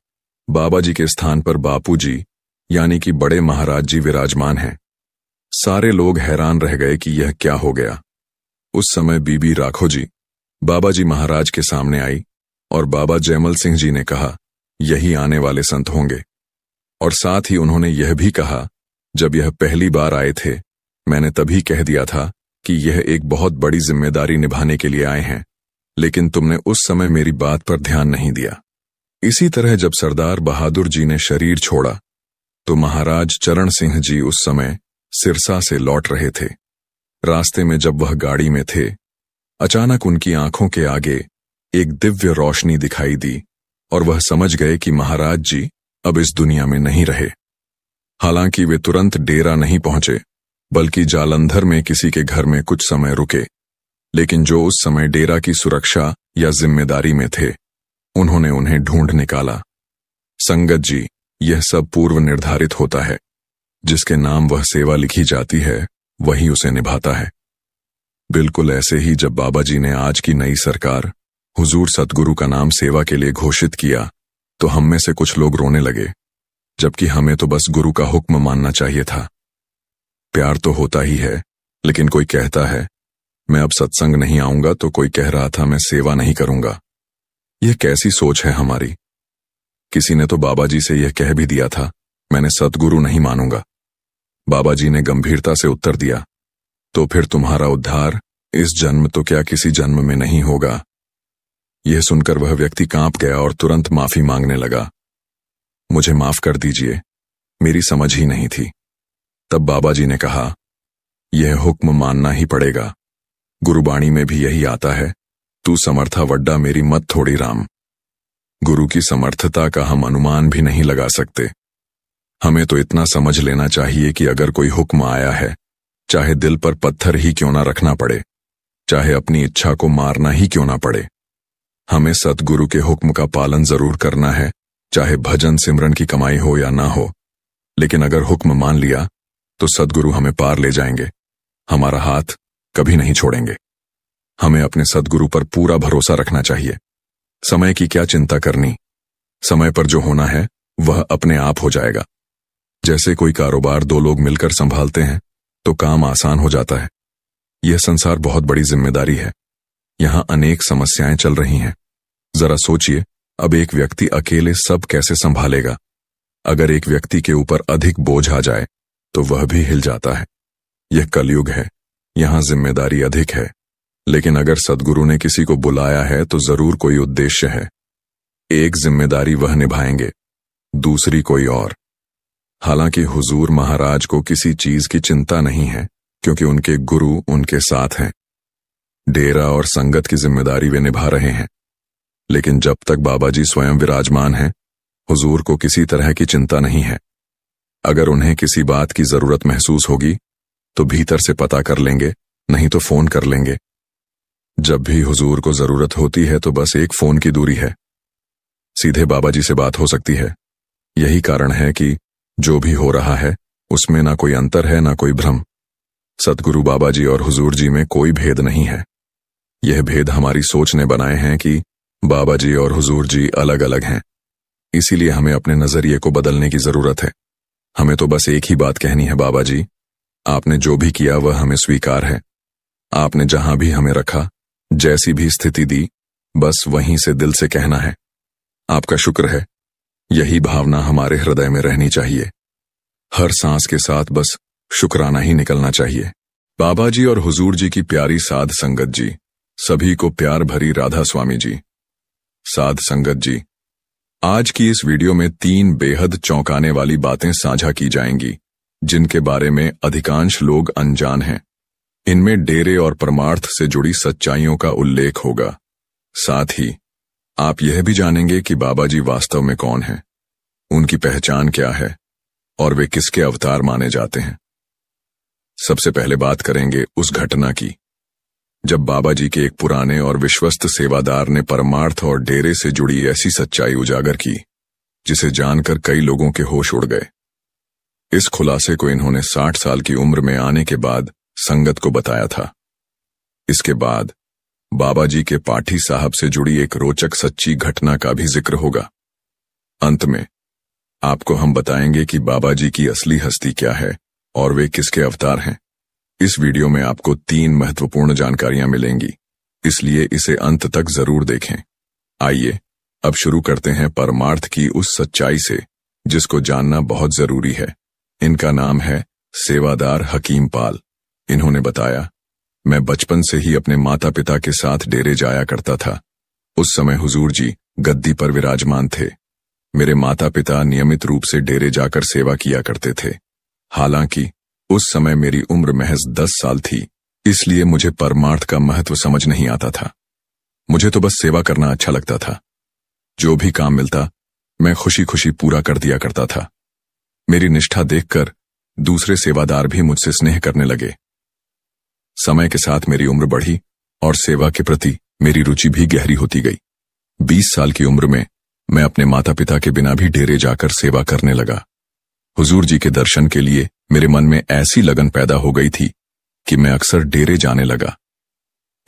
Speaker 1: बाबा जी के स्थान पर बापू जी यानी कि बड़े महाराज जी विराजमान हैं। सारे लोग हैरान रह गए कि यह क्या हो गया। उस समय बीबी राखो जी बाबा जी महाराज के सामने आई और बाबा जयमल सिंह जी ने कहा, यही आने वाले संत होंगे। और साथ ही उन्होंने यह भी कहा, जब यह पहली बार आए थे मैंने तभी कह दिया था कि यह एक बहुत बड़ी जिम्मेदारी निभाने के लिए आए हैं, लेकिन तुमने उस समय मेरी बात पर ध्यान नहीं दिया। इसी तरह जब सरदार बहादुर जी ने शरीर छोड़ा तो महाराज चरण सिंह जी उस समय सिरसा से लौट रहे थे। रास्ते में जब वह गाड़ी में थे, अचानक उनकी आंखों के आगे एक दिव्य रोशनी दिखाई दी और वह समझ गए कि महाराज जी अब इस दुनिया में नहीं रहे। हालांकि वे तुरंत डेरा नहीं पहुंचे, बल्कि जालंधर में किसी के घर में कुछ समय रुके। लेकिन जो उस समय डेरा की सुरक्षा या जिम्मेदारी में थे, उन्होंने उन्हें ढूंढ निकाला। संगत जी, यह सब पूर्व निर्धारित होता है। जिसके नाम वह सेवा लिखी जाती है वही उसे निभाता है। बिल्कुल ऐसे ही जब बाबा जी ने आज की नई सरकार हुजूर सतगुरु का नाम सेवा के लिए घोषित किया तो हम में से कुछ लोग रोने लगे, जबकि हमें तो बस गुरु का हुक्म मानना चाहिए था। प्यार तो होता ही है, लेकिन कोई कहता है मैं अब सत्संग नहीं आऊंगा, तो कोई कह रहा था मैं सेवा नहीं करूंगा। यह कैसी सोच है हमारी। किसी ने तो बाबा जी से यह कह भी दिया था, मैंने सतगुरु नहीं मानूंगा। बाबा जी ने गंभीरता से उत्तर दिया, तो फिर तुम्हारा उद्धार इस जन्म तो क्या किसी जन्म में नहीं होगा। यह सुनकर वह व्यक्ति कांप गया और तुरंत माफी मांगने लगा। मुझे माफ कर दीजिए, मेरी समझ ही नहीं थी। तब बाबा जी ने कहा, यह हुक्म मानना ही पड़ेगा। गुरुबाणी में भी यही आता है, तू समर्था वड्डा मेरी मत थोड़ी राम। गुरु की समर्थता का हम अनुमान भी नहीं लगा सकते। हमें तो इतना समझ लेना चाहिए कि अगर कोई हुक्म आया है, चाहे दिल पर पत्थर ही क्यों ना रखना पड़े, चाहे अपनी इच्छा को मारना ही क्यों ना पड़े, हमें सतगुरु के हुक्म का पालन जरूर करना है, चाहे भजन सिमरन की कमाई हो या ना हो। लेकिन अगर हुक्म मान लिया तो सद्गुरु हमें पार ले जाएंगे, हमारा हाथ कभी नहीं छोड़ेंगे। हमें अपने सद्गुरु पर पूरा भरोसा रखना चाहिए। समय की क्या चिंता करनी, समय पर जो होना है वह अपने आप हो जाएगा। जैसे कोई कारोबार दो लोग मिलकर संभालते हैं तो काम आसान हो जाता है। यह संसार बहुत बड़ी जिम्मेदारी है, यहां अनेक समस्याएं चल रही हैं। जरा सोचिए, अब एक व्यक्ति अकेले सब कैसे संभालेगा। अगर एक व्यक्ति के ऊपर अधिक बोझ आ जाए तो वह भी हिल जाता है। यह कलयुग है, यहां जिम्मेदारी अधिक है, लेकिन अगर सद्गुरु ने किसी को बुलाया है तो जरूर कोई उद्देश्य है। एक जिम्मेदारी वह निभाएंगे, दूसरी कोई और। हालांकि हुजूर महाराज को किसी चीज की चिंता नहीं है, क्योंकि उनके गुरु उनके साथ हैं। डेरा और संगत की जिम्मेदारी वे निभा रहे हैं, लेकिन जब तक बाबा जी स्वयं विराजमान हैं, हुजूर को किसी तरह की चिंता नहीं है। अगर उन्हें किसी बात की जरूरत महसूस होगी तो भीतर से पता कर लेंगे, नहीं तो फोन कर लेंगे। जब भी हुजूर को जरूरत होती है तो बस एक फोन की दूरी है, सीधे बाबा जी से बात हो सकती है। यही कारण है कि जो भी हो रहा है उसमें ना कोई अंतर है ना कोई भ्रम। सतगुरु बाबा जी और हुजूर जी में कोई भेद नहीं है। यह भेद हमारी सोच ने बनाए हैं कि बाबा जी और हुजूर जी अलग अलग हैं। इसीलिए हमें अपने नजरिए को बदलने की जरूरत है। हमें तो बस एक ही बात कहनी है, बाबा जी आपने जो भी किया वह हमें स्वीकार है। आपने जहां भी हमें रखा, जैसी भी स्थिति दी, बस वहीं से दिल से कहना है आपका शुक्र है। यही भावना हमारे हृदय में रहनी चाहिए। हर सांस के साथ बस शुक्राना ही निकलना चाहिए। बाबा जी और हुजूर जी की प्यारी साध संगत जी, सभी को प्यार भरी राधा स्वामी जी। साध संगत जी, आज की इस वीडियो में 3 बेहद चौंकाने वाली बातें साझा की जाएंगी, जिनके बारे में अधिकांश लोग अनजान हैं। इनमें डेरे और परमार्थ से जुड़ी सच्चाइयों का उल्लेख होगा। साथ ही आप यह भी जानेंगे कि बाबा जी वास्तव में कौन हैं, उनकी पहचान क्या है और वे किसके अवतार माने जाते हैं। सबसे पहले बात करेंगे उस घटना की जब बाबा जी के एक पुराने और विश्वस्त सेवादार ने परमार्थ और डेरे से जुड़ी ऐसी सच्चाई उजागर की जिसे जानकर कई लोगों के होश उड़ गए। इस खुलासे को इन्होंने 60 साल की उम्र में आने के बाद संगत को बताया था। इसके बाद बाबा जी के पाठी साहब से जुड़ी एक रोचक सच्ची घटना का भी जिक्र होगा। अंत में आपको हम बताएंगे कि बाबा जी की असली हस्ती क्या है और वे किसके अवतार हैं। इस वीडियो में आपको 3 महत्वपूर्ण जानकारियां मिलेंगी, इसलिए इसे अंत तक जरूर देखें। आइए अब शुरू करते हैं परमार्थ की उस सच्चाई से जिसको जानना बहुत जरूरी है। इनका नाम है सेवादार हकीम पाल। इन्होंने बताया, मैं बचपन से ही अपने माता पिता के साथ डेरे जाया करता था। उस समय हुजूर जी गद्दी पर विराजमान थे। मेरे माता पिता नियमित रूप से डेरे जाकर सेवा किया करते थे। हालांकि उस समय मेरी उम्र महज 10 साल थी, इसलिए मुझे परमार्थ का महत्व समझ नहीं आता था। मुझे तो बस सेवा करना अच्छा लगता था। जो भी काम मिलता मैं खुशी खुशी पूरा कर दिया करता था। मेरी निष्ठा देखकर दूसरे सेवादार भी मुझसे स्नेह करने लगे। समय के साथ मेरी उम्र बढ़ी और सेवा के प्रति मेरी रुचि भी गहरी होती गई। 20 साल की उम्र में मैं अपने माता पिता के बिना भी डेरे जाकर सेवा करने लगा। हुजूर जी के दर्शन के लिए मेरे मन में ऐसी लगन पैदा हो गई थी कि मैं अक्सर डेरे जाने लगा।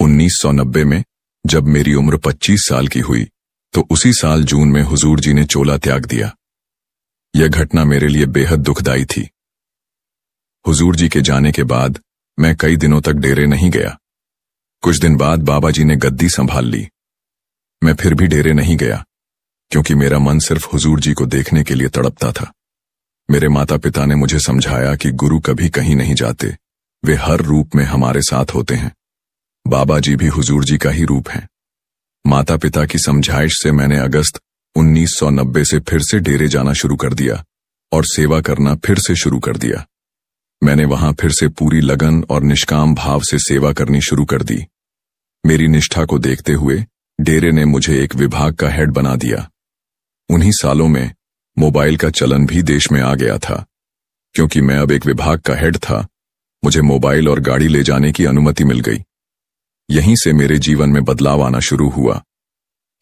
Speaker 1: 1990 में जब मेरी उम्र 25 साल की हुई तो उसी साल जून में हुजूर जी ने चोला त्याग दिया। यह घटना मेरे लिए बेहद दुखदाई थी। हुजूर जी के जाने के बाद मैं कई दिनों तक डेरे नहीं गया। कुछ दिन बाद बाबा जी ने गद्दी संभाल ली। मैं फिर भी डेरे नहीं गया, क्योंकि मेरा मन सिर्फ हुजूर जी को देखने के लिए तड़पता था। मेरे माता पिता ने मुझे समझाया कि गुरु कभी कहीं नहीं जाते, वे हर रूप में हमारे साथ होते हैं। बाबा जी भी हुजूर जी का ही रूप हैं। माता पिता की समझाइश से मैंने अगस्त 1990 से फिर से डेरे जाना शुरू कर दिया और सेवा करना फिर से शुरू कर दिया। मैंने वहां फिर से पूरी लगन और निष्काम भाव से सेवा करनी शुरू कर दी। मेरी निष्ठा को देखते हुए डेरे ने मुझे एक विभाग का हेड बना दिया। उन्हीं सालों में मोबाइल का चलन भी देश में आ गया था। क्योंकि मैं अब एक विभाग का हेड था, मुझे मोबाइल और गाड़ी ले जाने की अनुमति मिल गई। यहीं से मेरे जीवन में बदलाव आना शुरू हुआ।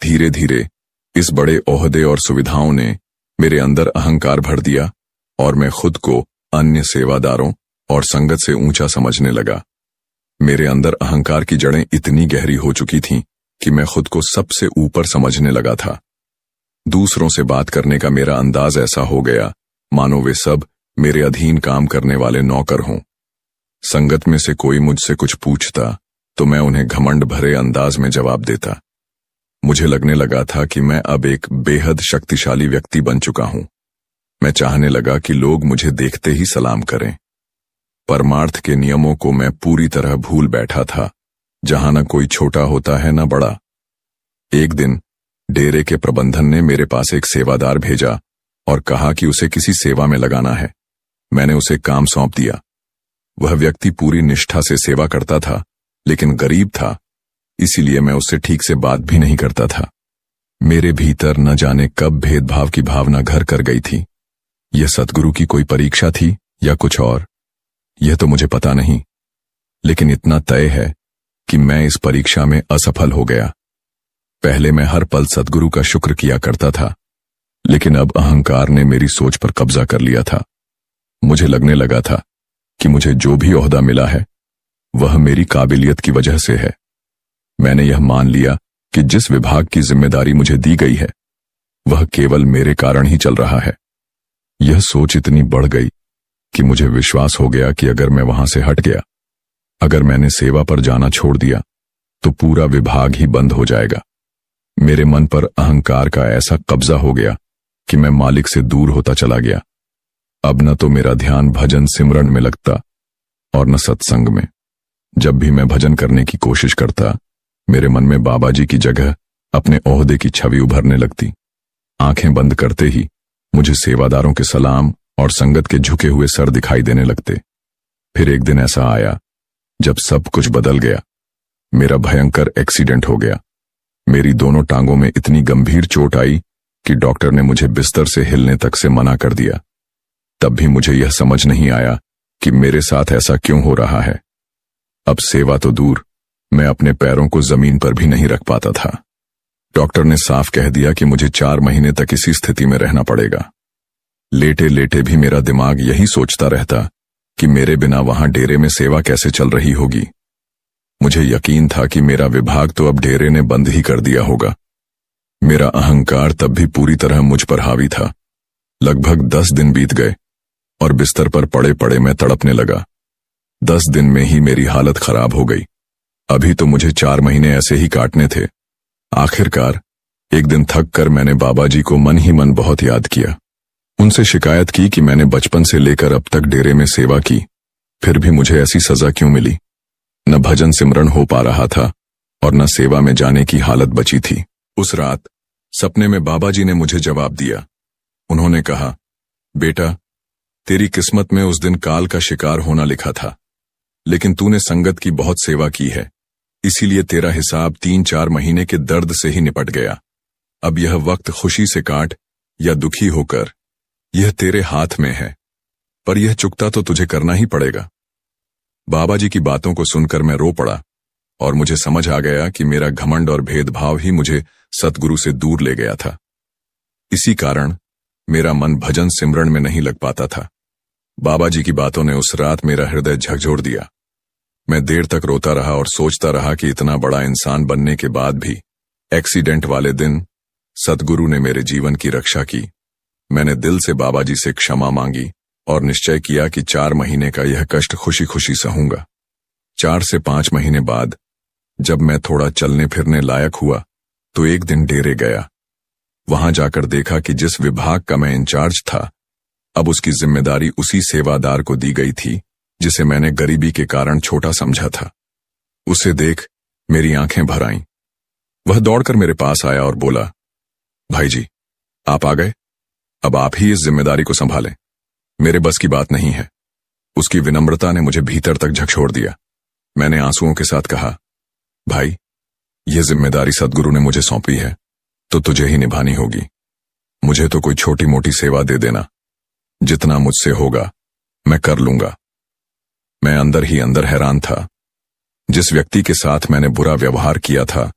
Speaker 1: धीरे धीरे इस बड़े ओहदे और सुविधाओं ने मेरे अंदर अहंकार भर दिया और मैं खुद को अन्य सेवादारों और संगत से ऊंचा समझने लगा। मेरे अंदर अहंकार की जड़ें इतनी गहरी हो चुकी थीं कि मैं खुद को सबसे ऊपर समझने लगा था। दूसरों से बात करने का मेरा अंदाज ऐसा हो गया मानो वे सब मेरे अधीन काम करने वाले नौकर हों। संगत में से कोई मुझसे कुछ पूछता तो मैं उन्हें घमंड भरे अंदाज में जवाब देता। मुझे लगने लगा था कि मैं अब एक बेहद शक्तिशाली व्यक्ति बन चुका हूं। मैं चाहने लगा कि लोग मुझे देखते ही सलाम करें। परमार्थ के नियमों को मैं पूरी तरह भूल बैठा था, जहां न कोई छोटा होता है न बड़ा। एक दिन डेरे के प्रबंधन ने मेरे पास एक सेवादार भेजा और कहा कि उसे किसी सेवा में लगाना है। मैंने उसे काम सौंप दिया। वह व्यक्ति पूरी निष्ठा से सेवा करता था, लेकिन गरीब था, इसीलिए मैं उससे ठीक से बात भी नहीं करता था। मेरे भीतर न जाने कब भेदभाव की भावना घर कर गई थी। यह सतगुरु की कोई परीक्षा थी या कुछ और, यह तो मुझे पता नहीं, लेकिन इतना तय है कि मैं इस परीक्षा में असफल हो गया। पहले मैं हर पल सतगुरु का शुक्र किया करता था, लेकिन अब अहंकार ने मेरी सोच पर कब्जा कर लिया था। मुझे लगने लगा था कि मुझे जो भी ओहदा मिला है वह मेरी काबिलियत की वजह से है। मैंने यह मान लिया कि जिस विभाग की जिम्मेदारी मुझे दी गई है वह केवल मेरे कारण ही चल रहा है। यह सोच इतनी बढ़ गई कि मुझे विश्वास हो गया कि अगर मैं वहां से हट गया, अगर मैंने सेवा पर जाना छोड़ दिया, तो पूरा विभाग ही बंद हो जाएगा। मेरे मन पर अहंकार का ऐसा कब्जा हो गया कि मैं मालिक से दूर होता चला गया। अब न तो मेरा ध्यान भजन सिमरन में लगता और न सत्संग में। जब भी मैं भजन करने की कोशिश करता, मेरे मन में बाबा जी की जगह अपने ओहदे की छवि उभरने लगती। आंखें बंद करते ही मुझे सेवादारों के सलाम और संगत के झुके हुए सर दिखाई देने लगते। फिर एक दिन ऐसा आया जब सब कुछ बदल गया। मेरा भयंकर एक्सीडेंट हो गया। मेरी दोनों टांगों में इतनी गंभीर चोट आई कि डॉक्टर ने मुझे बिस्तर से हिलने तक से मना कर दिया। तब भी मुझे यह समझ नहीं आया कि मेरे साथ ऐसा क्यों हो रहा है। अब सेवा तो दूर, मैं अपने पैरों को जमीन पर भी नहीं रख पाता था। डॉक्टर ने साफ कह दिया कि मुझे 4 महीने तक इसी स्थिति में रहना पड़ेगा। लेटे लेटे भी मेरा दिमाग यही सोचता रहता कि मेरे बिना वहां डेरे में सेवा कैसे चल रही होगी। मुझे यकीन था कि मेरा विभाग तो अब डेरे ने बंद ही कर दिया होगा। मेरा अहंकार तब भी पूरी तरह मुझ पर हावी था। लगभग 10 दिन बीत गए और बिस्तर पर पड़े पड़े मैं तड़पने लगा। 10 दिन में ही मेरी हालत खराब हो गई। अभी तो मुझे 4 महीने ऐसे ही काटने थे। आखिरकार एक दिन थक कर मैंने बाबा जी को मन ही मन बहुत याद किया। उनसे शिकायत की कि मैंने बचपन से लेकर अब तक डेरे में सेवा की, फिर भी मुझे ऐसी सजा क्यों मिली। न भजन सिमरन हो पा रहा था और न सेवा में जाने की हालत बची थी। उस रात सपने में बाबा जी ने मुझे जवाब दिया। उन्होंने कहा, बेटा, तेरी किस्मत में उस दिन काल का शिकार होना लिखा था, लेकिन तूने संगत की बहुत सेवा की है, इसीलिए तेरा हिसाब 3-4 महीने के दर्द से ही निपट गया। अब यह वक्त खुशी से काट या दुखी होकर, यह तेरे हाथ में है, पर यह चुकता तो तुझे करना ही पड़ेगा। बाबा जी की बातों को सुनकर मैं रो पड़ा और मुझे समझ आ गया कि मेरा घमंड और भेदभाव ही मुझे सतगुरु से दूर ले गया था। इसी कारण मेरा मन भजन सिमरन में नहीं लग पाता था। बाबा जी की बातों ने उस रात मेरा हृदय झकझोर दिया। मैं देर तक रोता रहा और सोचता रहा कि इतना बड़ा इंसान बनने के बाद भी एक्सीडेंट वाले दिन सतगुरु ने मेरे जीवन की रक्षा की। मैंने दिल से बाबा जी से क्षमा मांगी और निश्चय किया कि 4 महीने का यह कष्ट खुशी खुशी सहूंगा। 4 से 5 महीने बाद जब मैं थोड़ा चलने फिरने लायक हुआ तो एक दिन डेरे गया। वहां जाकर देखा कि जिस विभाग का मैं इंचार्ज था, अब उसकी जिम्मेदारी उसी सेवादार को दी गई थी जिसे मैंने गरीबी के कारण छोटा समझा था। उसे देख मेरी आंखें भर आईं। वह दौड़कर मेरे पास आया और बोला, भाई जी, आप आ गए, अब आप ही इस जिम्मेदारी को संभालें। मेरे बस की बात नहीं है। उसकी विनम्रता ने मुझे भीतर तक झकझोर दिया। मैंने आंसुओं के साथ कहा, भाई, यह जिम्मेदारी सदगुरु ने मुझे सौंपी है तो तुझे ही निभानी होगी। मुझे तो कोई छोटी मोटी सेवा दे देना, जितना मुझसे होगा मैं कर लूंगा। मैं अंदर ही अंदर हैरान था। जिस व्यक्ति के साथ मैंने बुरा व्यवहार किया था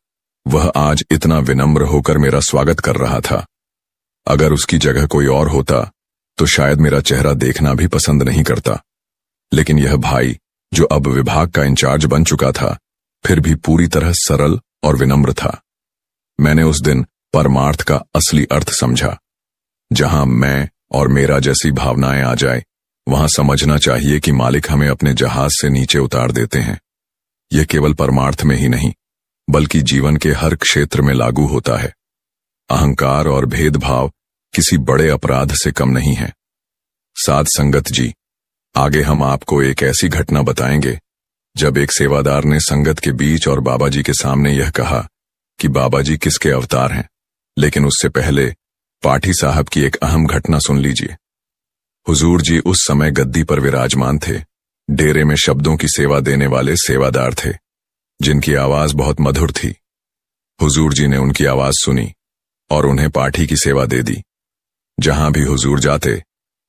Speaker 1: वह आज इतना विनम्र होकर मेरा स्वागत कर रहा था। अगर उसकी जगह कोई और होता तो शायद मेरा चेहरा देखना भी पसंद नहीं करता। लेकिन यह भाई, जो अब विभाग का इंचार्ज बन चुका था, फिर भी पूरी तरह सरल और विनम्र था। मैंने उस दिन परमार्थ का असली अर्थ समझा। जहां मैं और मेरा जैसी भावनाएं आ जाए, वहां समझना चाहिए कि मालिक हमें अपने जहाज से नीचे उतार देते हैं। यह केवल परमार्थ में ही नहीं, बल्कि जीवन के हर क्षेत्र में लागू होता है। अहंकार और भेदभाव किसी बड़े अपराध से कम नहीं है। साध संगत जी, आगे हम आपको एक ऐसी घटना बताएंगे जब एक सेवादार ने संगत के बीच और बाबा जी के सामने यह कहा कि बाबा जी किसके अवतार हैं। लेकिन उससे पहले पाठी साहब की एक अहम घटना सुन लीजिए। हुजूर जी उस समय गद्दी पर विराजमान थे। डेरे में शब्दों की सेवा देने वाले सेवादार थे, जिनकी आवाज बहुत मधुर थी। हुजूर जी ने उनकी आवाज सुनी और उन्हें पाठी की सेवा दे दी। जहां भी हुजूर जाते,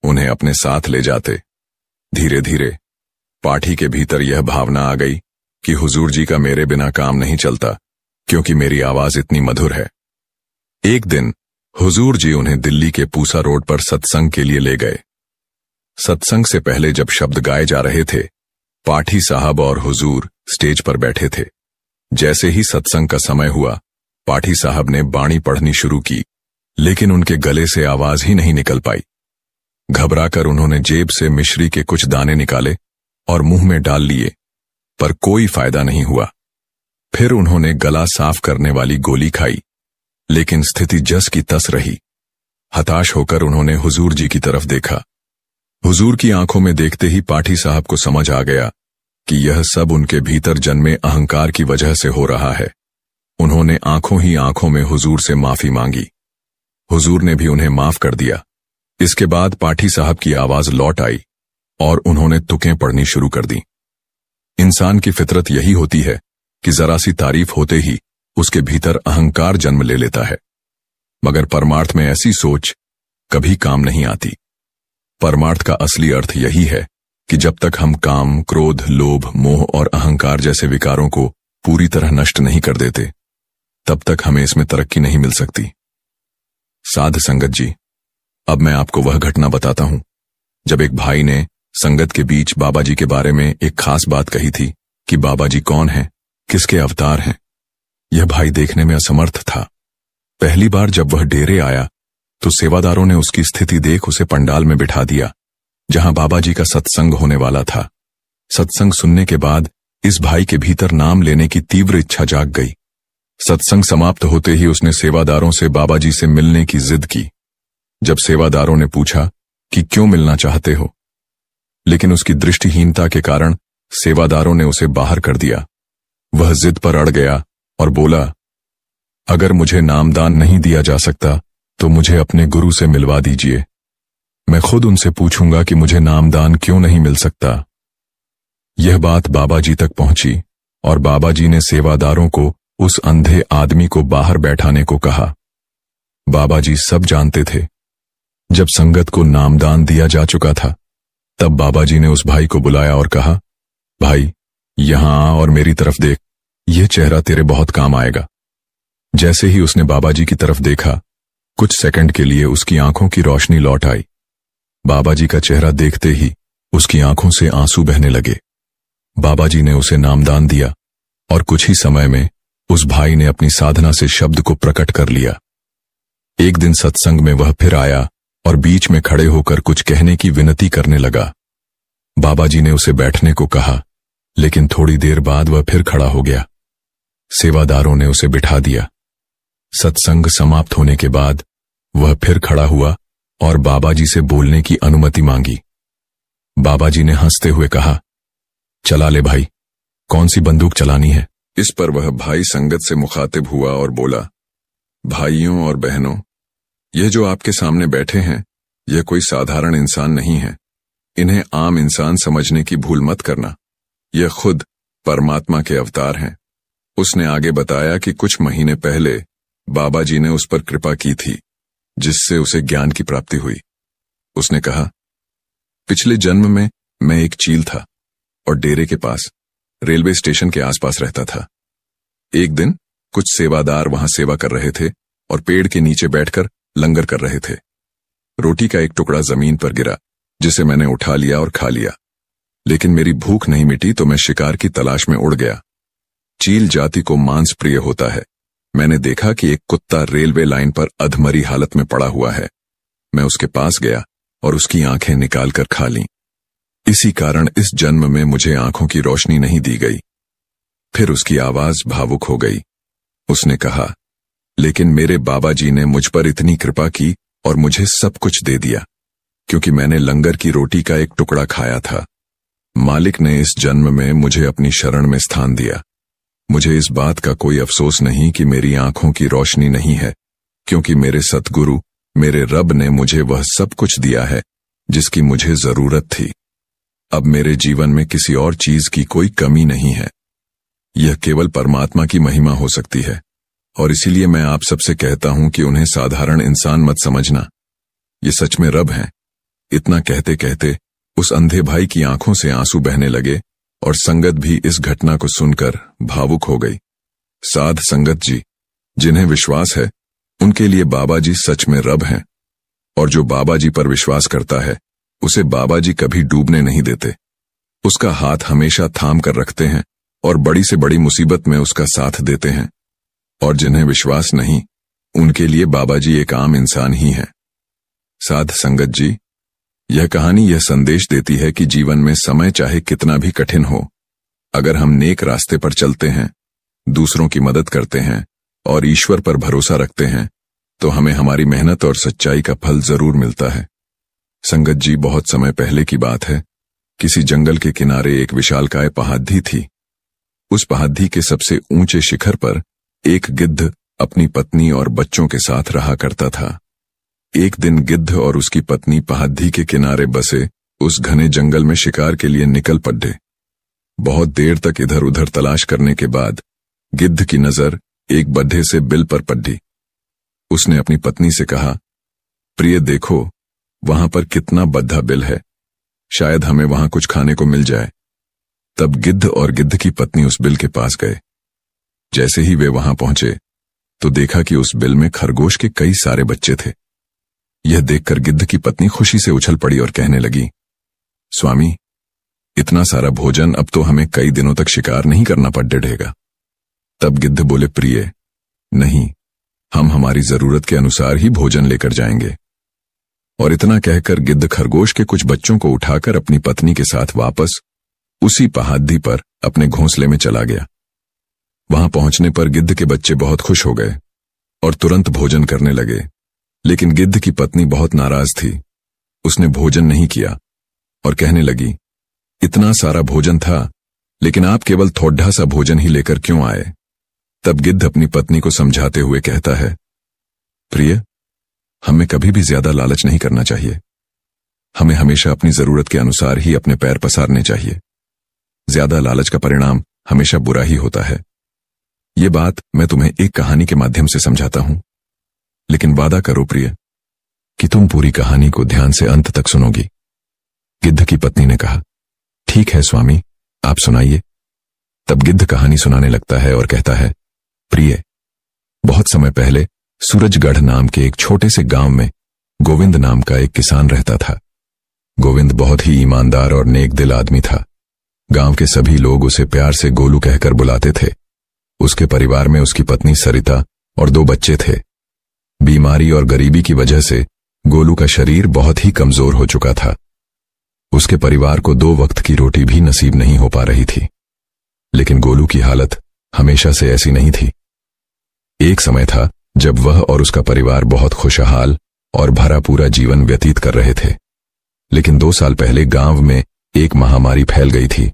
Speaker 1: उन्हें अपने साथ ले जाते। धीरे धीरे पाठी के भीतर यह भावना आ गई कि हुजूर जी का मेरे बिना काम नहीं चलता, क्योंकि मेरी आवाज इतनी मधुर है। एक दिन हुजूर जी उन्हें दिल्ली के पूसा रोड पर सत्संग के लिए ले गए। सत्संग से पहले जब शब्द गाए जा रहे थे, पाठी साहब और हुजूर स्टेज पर बैठे थे। जैसे ही सत्संग का समय हुआ, पाठी साहब ने बाणी पढ़नी शुरू की, लेकिन उनके गले से आवाज ही नहीं निकल पाई। घबराकर उन्होंने जेब से मिश्री के कुछ दाने निकाले और मुंह में डाल लिए, पर कोई फायदा नहीं हुआ। फिर उन्होंने गला साफ करने वाली गोली खाई, लेकिन स्थिति जस की तस रही। हताश होकर उन्होंने हुजूर जी की तरफ देखा। हुजूर की आंखों में देखते ही पाठी साहब को समझ आ गया कि यह सब उनके भीतर जन्मे अहंकार की वजह से हो रहा है। उन्होंने आंखों ही आंखों में हुजूर से माफी मांगी। हुजूर ने भी उन्हें माफ कर दिया। इसके बाद पाठी साहब की आवाज लौट आई और उन्होंने तुकें पढ़नी शुरू कर दी। इंसान की फितरत यही होती है कि जरा सी तारीफ होते ही उसके भीतर अहंकार जन्म ले लेता है। मगर परमार्थ में ऐसी सोच कभी काम नहीं आती। परमार्थ का असली अर्थ यही है कि जब तक हम काम, क्रोध, लोभ, मोह और अहंकार जैसे विकारों को पूरी तरह नष्ट नहीं कर देते, तब तक हमें इसमें तरक्की नहीं मिल सकती। साध संगत जी, अब मैं आपको वह घटना बताता हूं जब एक भाई ने संगत के बीच बाबा जी के बारे में एक खास बात कही थी कि बाबा जी कौन हैं, किसके अवतार हैं। यह भाई देखने में असमर्थ था। पहली बार जब वह डेरे आया तो सेवादारों ने उसकी स्थिति देख उसे पंडाल में बिठा दिया, जहां बाबा जी का सत्संग होने वाला था। सत्संग सुनने के बाद इस भाई के भीतर नाम लेने की तीव्र इच्छा जाग गई। सत्संग समाप्त होते ही उसने सेवादारों से बाबा जी से मिलने की जिद की। जब सेवादारों ने पूछा कि क्यों मिलना चाहते हो, लेकिन उसकी दृष्टिहीनता के कारण सेवादारों ने उसे बाहर कर दिया। वह जिद पर अड़ गया और बोला, अगर मुझे नामदान नहीं दिया जा सकता तो मुझे अपने गुरु से मिलवा दीजिए। मैं खुद उनसे पूछूंगा कि मुझे नामदान क्यों नहीं मिल सकता। यह बात बाबा जी तक पहुंची और बाबा जी ने सेवादारों को उस अंधे आदमी को बाहर बैठाने को कहा। बाबा जी सब जानते थे। जब संगत को नामदान दिया जा चुका था, तब बाबा जी ने उस भाई को बुलाया और कहा, भाई यहां आ और मेरी तरफ देख, यह चेहरा तेरे बहुत काम आएगा। जैसे ही उसने बाबा जी की तरफ देखा, कुछ सेकंड के लिए उसकी आंखों की रोशनी लौट आई। बाबा जी का चेहरा देखते ही उसकी आंखों से आंसू बहने लगे। बाबा जी ने उसे नामदान दिया और कुछ ही समय में उस भाई ने अपनी साधना से शब्द को प्रकट कर लिया। एक दिन सत्संग में वह फिर आया और बीच में खड़े होकर कुछ कहने की विनती करने लगा। बाबा जी ने उसे बैठने को कहा, लेकिन थोड़ी देर बाद वह फिर खड़ा हो गया। सेवादारों ने उसे बिठा दिया। सत्संग समाप्त होने के बाद वह फिर खड़ा हुआ और बाबा जी से बोलने की अनुमति मांगी। बाबा जी ने हंसते हुए कहा, चला ले भाई, कौन सी बंदूक चलानी है। इस पर वह भाई संगत से मुखातिब हुआ और बोला, भाइयों और बहनों, यह जो आपके सामने बैठे हैं, यह कोई साधारण इंसान नहीं है। इन्हें आम इंसान समझने की भूल मत करना। यह खुद परमात्मा के अवतार हैं। उसने आगे बताया कि कुछ महीने पहले बाबा जी ने उस पर कृपा की थी, जिससे उसे ज्ञान की प्राप्ति हुई। उसने कहा, पिछले जन्म में मैं एक चील था और डेरे के पास रेलवे स्टेशन के आसपास रहता था। एक दिन कुछ सेवादार वहां सेवा कर रहे थे और पेड़ के नीचे बैठकर लंगर कर रहे थे। रोटी का एक टुकड़ा जमीन पर गिरा, जिसे मैंने उठा लिया और खा लिया। लेकिन मेरी भूख नहीं मिटी तो मैं शिकार की तलाश में उड़ गया। चील जाति को मांस प्रिय होता है। मैंने देखा कि एक कुत्ता रेलवे लाइन पर अधमरी हालत में पड़ा हुआ है। मैं उसके पास गया और उसकी आंखें निकालकर खा लीं। इसी कारण इस जन्म में मुझे आंखों की रोशनी नहीं दी गई। फिर उसकी आवाज भावुक हो गई। उसने कहा, लेकिन मेरे बाबा जी ने मुझ पर इतनी कृपा की और मुझे सब कुछ दे दिया, क्योंकि मैंने लंगर की रोटी का एक टुकड़ा खाया था। मालिक ने इस जन्म में मुझे अपनी शरण में स्थान दिया। मुझे इस बात का कोई अफसोस नहीं कि मेरी आंखों की रोशनी नहीं है, क्योंकि मेरे सतगुरु मेरे रब ने मुझे वह सब कुछ दिया है जिसकी मुझे जरूरत थी। अब मेरे जीवन में किसी और चीज की कोई कमी नहीं है। यह केवल परमात्मा की महिमा हो सकती है, और इसीलिए मैं आप सबसे कहता हूं कि उन्हें साधारण इंसान मत समझना। ये सच में रब हैं। इतना कहते कहते उस अंधे भाई की आंखों से आंसू बहने लगे और संगत भी इस घटना को सुनकर भावुक हो गई। साध संगत जी, जिन्हें विश्वास है उनके लिए बाबा जी सच में रब हैं, और जो बाबा जी पर विश्वास करता है उसे बाबा जी कभी डूबने नहीं देते। उसका हाथ हमेशा थाम कर रखते हैं और बड़ी से बड़ी मुसीबत में उसका साथ देते हैं। और जिन्हें विश्वास नहीं, उनके लिए बाबा जी एक आम इंसान ही हैं। साध संगत जी, यह कहानी यह संदेश देती है कि जीवन में समय चाहे कितना भी कठिन हो, अगर हम नेक रास्ते पर चलते हैं, दूसरों की मदद करते हैं और ईश्वर पर भरोसा रखते हैं, तो हमें हमारी मेहनत और सच्चाई का फल जरूर मिलता है। संगत जी, बहुत समय पहले की बात है। किसी जंगल के किनारे एक विशालकाय पहाड़ी थी। उस पहाड़ी के सबसे ऊंचे शिखर पर एक गिद्ध अपनी पत्नी और बच्चों के साथ रहा करता था। एक दिन गिद्ध और उसकी पत्नी पहाड़ी के किनारे बसे उस घने जंगल में शिकार के लिए निकल पड़े। बहुत देर तक इधर उधर तलाश करने के बाद गिद्ध की नजर एक बड्ढे से बिल पर पड़ी। उसने अपनी पत्नी से कहा, प्रिय देखो, वहां पर कितना बद्धा बिल है, शायद हमें वहां कुछ खाने को मिल जाए। तब गिद्ध और गिद्ध की पत्नी उस बिल के पास गए। जैसे ही वे वहां पहुंचे तो देखा कि उस बिल में खरगोश के कई सारे बच्चे थे। यह देखकर गिद्ध की पत्नी खुशी से उछल पड़ी और कहने लगी, स्वामी, इतना सारा भोजन, अब तो हमें कई दिनों तक शिकार नहीं करना पड़ेगा। तब गिद्ध बोले, प्रिय नहीं, हम हमारी जरूरत के अनुसार ही भोजन लेकर जाएंगे। और इतना कहकर गिद्ध खरगोश के कुछ बच्चों को उठाकर अपनी पत्नी के साथ वापस उसी पहाड़ी पर अपने घोंसले में चला गया। वहां पहुंचने पर गिद्ध के बच्चे बहुत खुश हो गए और तुरंत भोजन करने लगे, लेकिन गिद्ध की पत्नी बहुत नाराज थी। उसने भोजन नहीं किया और कहने लगी, इतना सारा भोजन था, लेकिन आप केवल थोड़ा सा भोजन ही लेकर क्यों आए? तब गिद्ध अपनी पत्नी को समझाते हुए कहता है, प्रिय, हमें कभी भी ज्यादा लालच नहीं करना चाहिए। हमें हमेशा अपनी जरूरत के अनुसार ही अपने पैर पसारने चाहिए। ज्यादा लालच का परिणाम हमेशा बुरा ही होता है। ये बात मैं तुम्हें एक कहानी के माध्यम से समझाता हूं, लेकिन वादा करो प्रिय कि तुम पूरी कहानी को ध्यान से अंत तक सुनोगी। गिद्ध की पत्नी ने कहा, ठीक है स्वामी, आप सुनाइए। तब गिद्ध कहानी सुनाने लगता है और कहता है, प्रिय, बहुत समय पहले सूरजगढ़ नाम के एक छोटे से गांव में गोविंद नाम का एक किसान रहता था। गोविंद बहुत ही ईमानदार और नेक दिल आदमी था। गांव के सभी लोग उसे प्यार से गोलू कहकर बुलाते थे। उसके परिवार में उसकी पत्नी सरिता और 2 बच्चे थे। बीमारी और गरीबी की वजह से गोलू का शरीर बहुत ही कमजोर हो चुका था। उसके परिवार को 2 वक्त की रोटी भी नसीब नहीं हो पा रही थी। लेकिन गोलू की हालत हमेशा से ऐसी नहीं थी। एक समय था जब वह और उसका परिवार बहुत खुशहाल और भरा पूरा जीवन व्यतीत कर रहे थे। लेकिन 2 साल पहले गांव में एक महामारी फैल गई थी,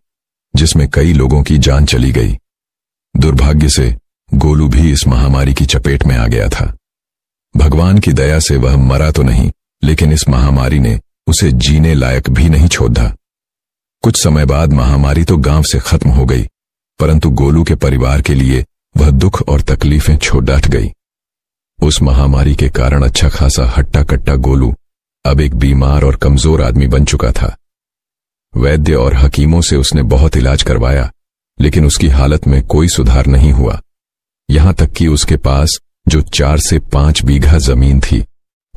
Speaker 1: जिसमें कई लोगों की जान चली गई। दुर्भाग्य से गोलू भी इस महामारी की चपेट में आ गया था। भगवान की दया से वह मरा तो नहीं, लेकिन इस महामारी ने उसे जीने लायक भी नहीं छोड़ा। कुछ समय बाद महामारी तो गांव से खत्म हो गई, परंतु गोलू के परिवार के लिए वह दुख और तकलीफें छोड़ डाट गई। उस महामारी के कारण अच्छा खासा हट्टा कट्टा गोलू अब एक बीमार और कमजोर आदमी बन चुका था। वैद्य और हकीमों से उसने बहुत इलाज करवाया, लेकिन उसकी हालत में कोई सुधार नहीं हुआ। यहां तक कि उसके पास जो 4 से 5 बीघा जमीन थी,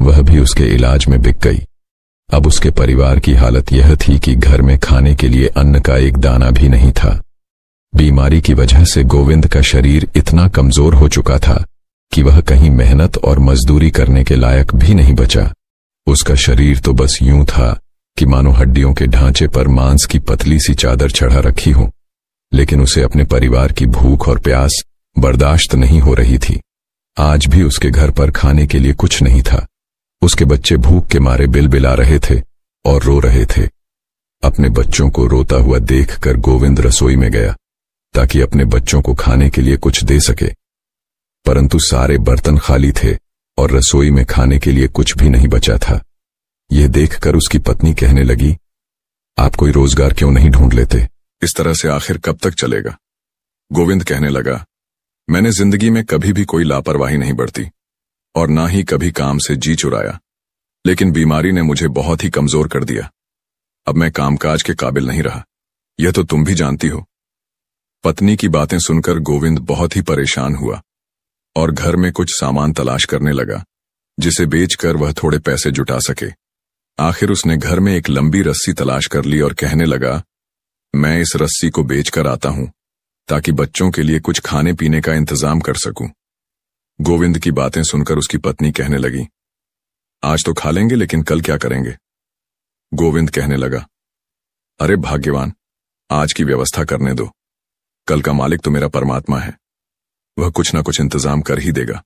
Speaker 2: वह भी उसके इलाज में बिक गई। अब उसके परिवार की हालत यह थी कि घर में खाने के लिए अन्न का एक दाना भी नहीं था। बीमारी की वजह से गोविंद का शरीर इतना कमजोर हो चुका था कि वह कहीं मेहनत और मजदूरी करने के लायक भी नहीं बचा। उसका शरीर तो बस यूं था कि मानो हड्डियों के ढांचे पर मांस की पतली सी चादर चढ़ा रखी हो, लेकिन उसे अपने परिवार की भूख और प्यास बर्दाश्त नहीं हो रही थी। आज भी उसके घर पर खाने के लिए कुछ नहीं था। उसके बच्चे भूख के मारे बिलबिला रहे थे और रो रहे थे। अपने बच्चों को रोता हुआ देखकर गोविंद रसोई में गया ताकि अपने बच्चों को खाने के लिए कुछ दे सके, परंतु सारे बर्तन खाली थे और रसोई में खाने के लिए कुछ भी नहीं बचा था। यह देखकर उसकी पत्नी कहने लगी, आप कोई रोजगार क्यों नहीं ढूंढ लेते?
Speaker 1: इस तरह से आखिर कब तक चलेगा? गोविंद कहने लगा, मैंने जिंदगी में कभी भी कोई लापरवाही नहीं बरती और ना ही कभी काम से जी चुराया, लेकिन बीमारी ने मुझे बहुत ही कमजोर कर दिया। अब मैं कामकाज के काबिल नहीं रहा, यह तो तुम भी जानती हो। पत्नी की बातें सुनकर गोविंद बहुत ही परेशान हुआ और घर में कुछ सामान तलाश करने लगा जिसे बेचकर वह थोड़े पैसे जुटा सके। आखिर उसने घर में एक लंबी रस्सी तलाश कर ली और कहने लगा, मैं इस रस्सी को बेचकर आता हूं ताकि बच्चों के लिए कुछ खाने पीने का इंतजाम कर सकूं। गोविंद की बातें सुनकर उसकी पत्नी कहने लगी, आज तो खा लेंगे लेकिन कल क्या करेंगे? गोविंद कहने लगा, अरे भाग्यवान, आज की व्यवस्था करने दो, कल का मालिक तो मेरा परमात्मा है, वह कुछ ना कुछ इंतजाम कर ही देगा।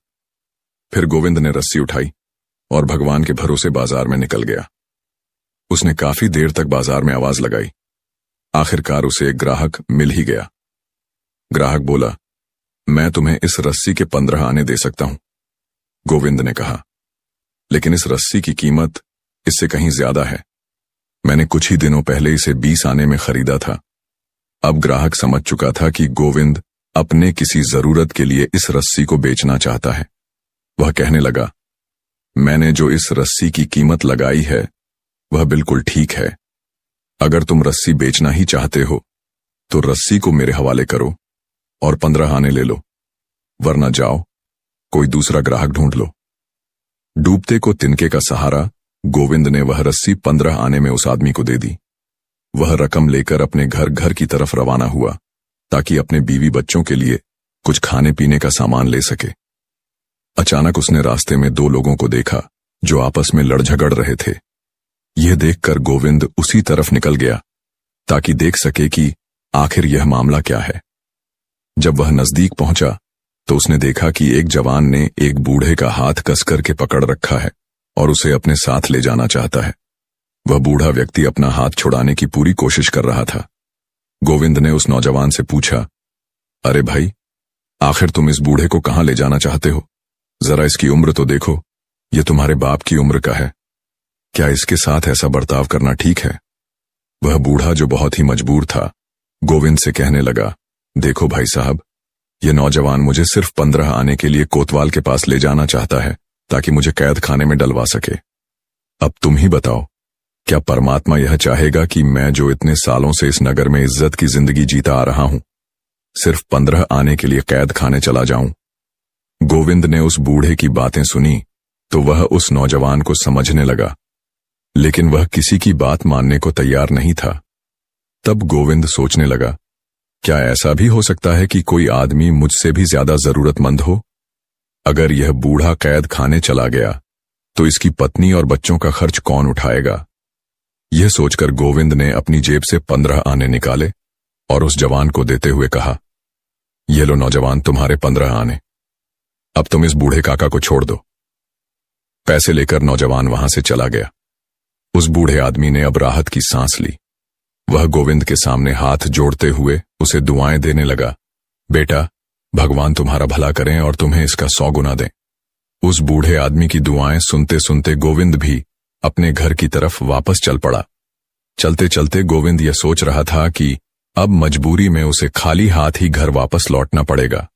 Speaker 1: फिर गोविंद ने रस्सी उठाई और भगवान के भरोसे बाजार में निकल गया। उसने काफी देर तक बाजार में आवाज लगाई। आखिरकार उसे एक ग्राहक मिल ही गया। ग्राहक बोला, मैं तुम्हें इस रस्सी के 15 आने दे सकता हूं। गोविंद ने कहा, लेकिन इस रस्सी की कीमत इससे कहीं ज्यादा है। मैंने कुछ ही दिनों पहले इसे 20 आने में खरीदा था। अब ग्राहक समझ चुका था कि गोविंद अपने किसी जरूरत के लिए इस रस्सी को बेचना चाहता है। वह कहने लगा, मैंने जो इस रस्सी की कीमत लगाई है वह बिल्कुल ठीक है। अगर तुम रस्सी बेचना ही चाहते हो तो रस्सी को मेरे हवाले करो और 15 आने ले लो, वरना जाओ कोई दूसरा ग्राहक ढूंढ लो। डूबते को तिनके का सहारा गोविंद ने वह रस्सी 15 आने में उस आदमी को दे दी। वह रकम लेकर अपने घर की तरफ रवाना हुआ ताकि अपने बीवी बच्चों के लिए कुछ खाने पीने का सामान ले सके। अचानक उसने रास्ते में 2 लोगों को देखा जो आपस में लड़ झगड़ रहे थे। यह देखकर गोविंद उसी तरफ निकल गया ताकि देख सके कि आखिर यह मामला क्या है। जब वह नजदीक पहुंचा तो उसने देखा कि एक जवान ने एक बूढ़े का हाथ कसकर के पकड़ रखा है और उसे अपने साथ ले जाना चाहता है। वह बूढ़ा व्यक्ति अपना हाथ छुड़ाने की पूरी कोशिश कर रहा था। गोविंद ने उस नौजवान से पूछा, अरे भाई, आखिर तुम इस बूढ़े को कहां ले जाना चाहते हो? जरा इसकी उम्र तो देखो, यह तुम्हारे बाप की उम्र का है। क्या इसके साथ ऐसा बर्ताव करना ठीक है? वह बूढ़ा जो बहुत ही मजबूर था गोविंद से कहने लगा, देखो भाई साहब, यह नौजवान मुझे सिर्फ 15 आने के लिए कोतवाल के पास ले जाना चाहता है ताकि मुझे कैद खाने में डलवा सके। अब तुम ही बताओ, क्या परमात्मा यह चाहेगा कि मैं जो इतने सालों से इस नगर में इज्जत की जिंदगी जीता आ रहा हूं, सिर्फ 15 आने के लिए कैद खाने चला जाऊं? गोविंद ने उस बूढ़े की बातें सुनी तो वह उस नौजवान को समझने लगा, लेकिन वह किसी की बात मानने को तैयार नहीं था। तब गोविंद सोचने लगा, क्या ऐसा भी हो सकता है कि कोई आदमी मुझसे भी ज्यादा जरूरतमंद हो? अगर यह बूढ़ा कैद खाने चला गया तो इसकी पत्नी और बच्चों का खर्च कौन उठाएगा? यह सोचकर गोविंद ने अपनी जेब से 15 आने निकाले और उस जवान को देते हुए कहा, ये लो नौजवान, तुम्हारे 15 आने। अब तुम इस बूढ़े काका को छोड़ दो। पैसे लेकर नौजवान वहां से चला गया। उस बूढ़े आदमी ने अब राहत की सांस ली। वह गोविंद के सामने हाथ जोड़ते हुए उसे दुआएं देने लगा, बेटा, भगवान तुम्हारा भला करें और तुम्हें इसका 100 गुना दें। उस बूढ़े आदमी की दुआएं सुनते सुनते गोविंद भी अपने घर की तरफ वापस चल पड़ा। चलते चलते गोविंद यह सोच रहा था कि अब मजबूरी में उसे खाली हाथ ही घर वापस लौटना पड़ेगा,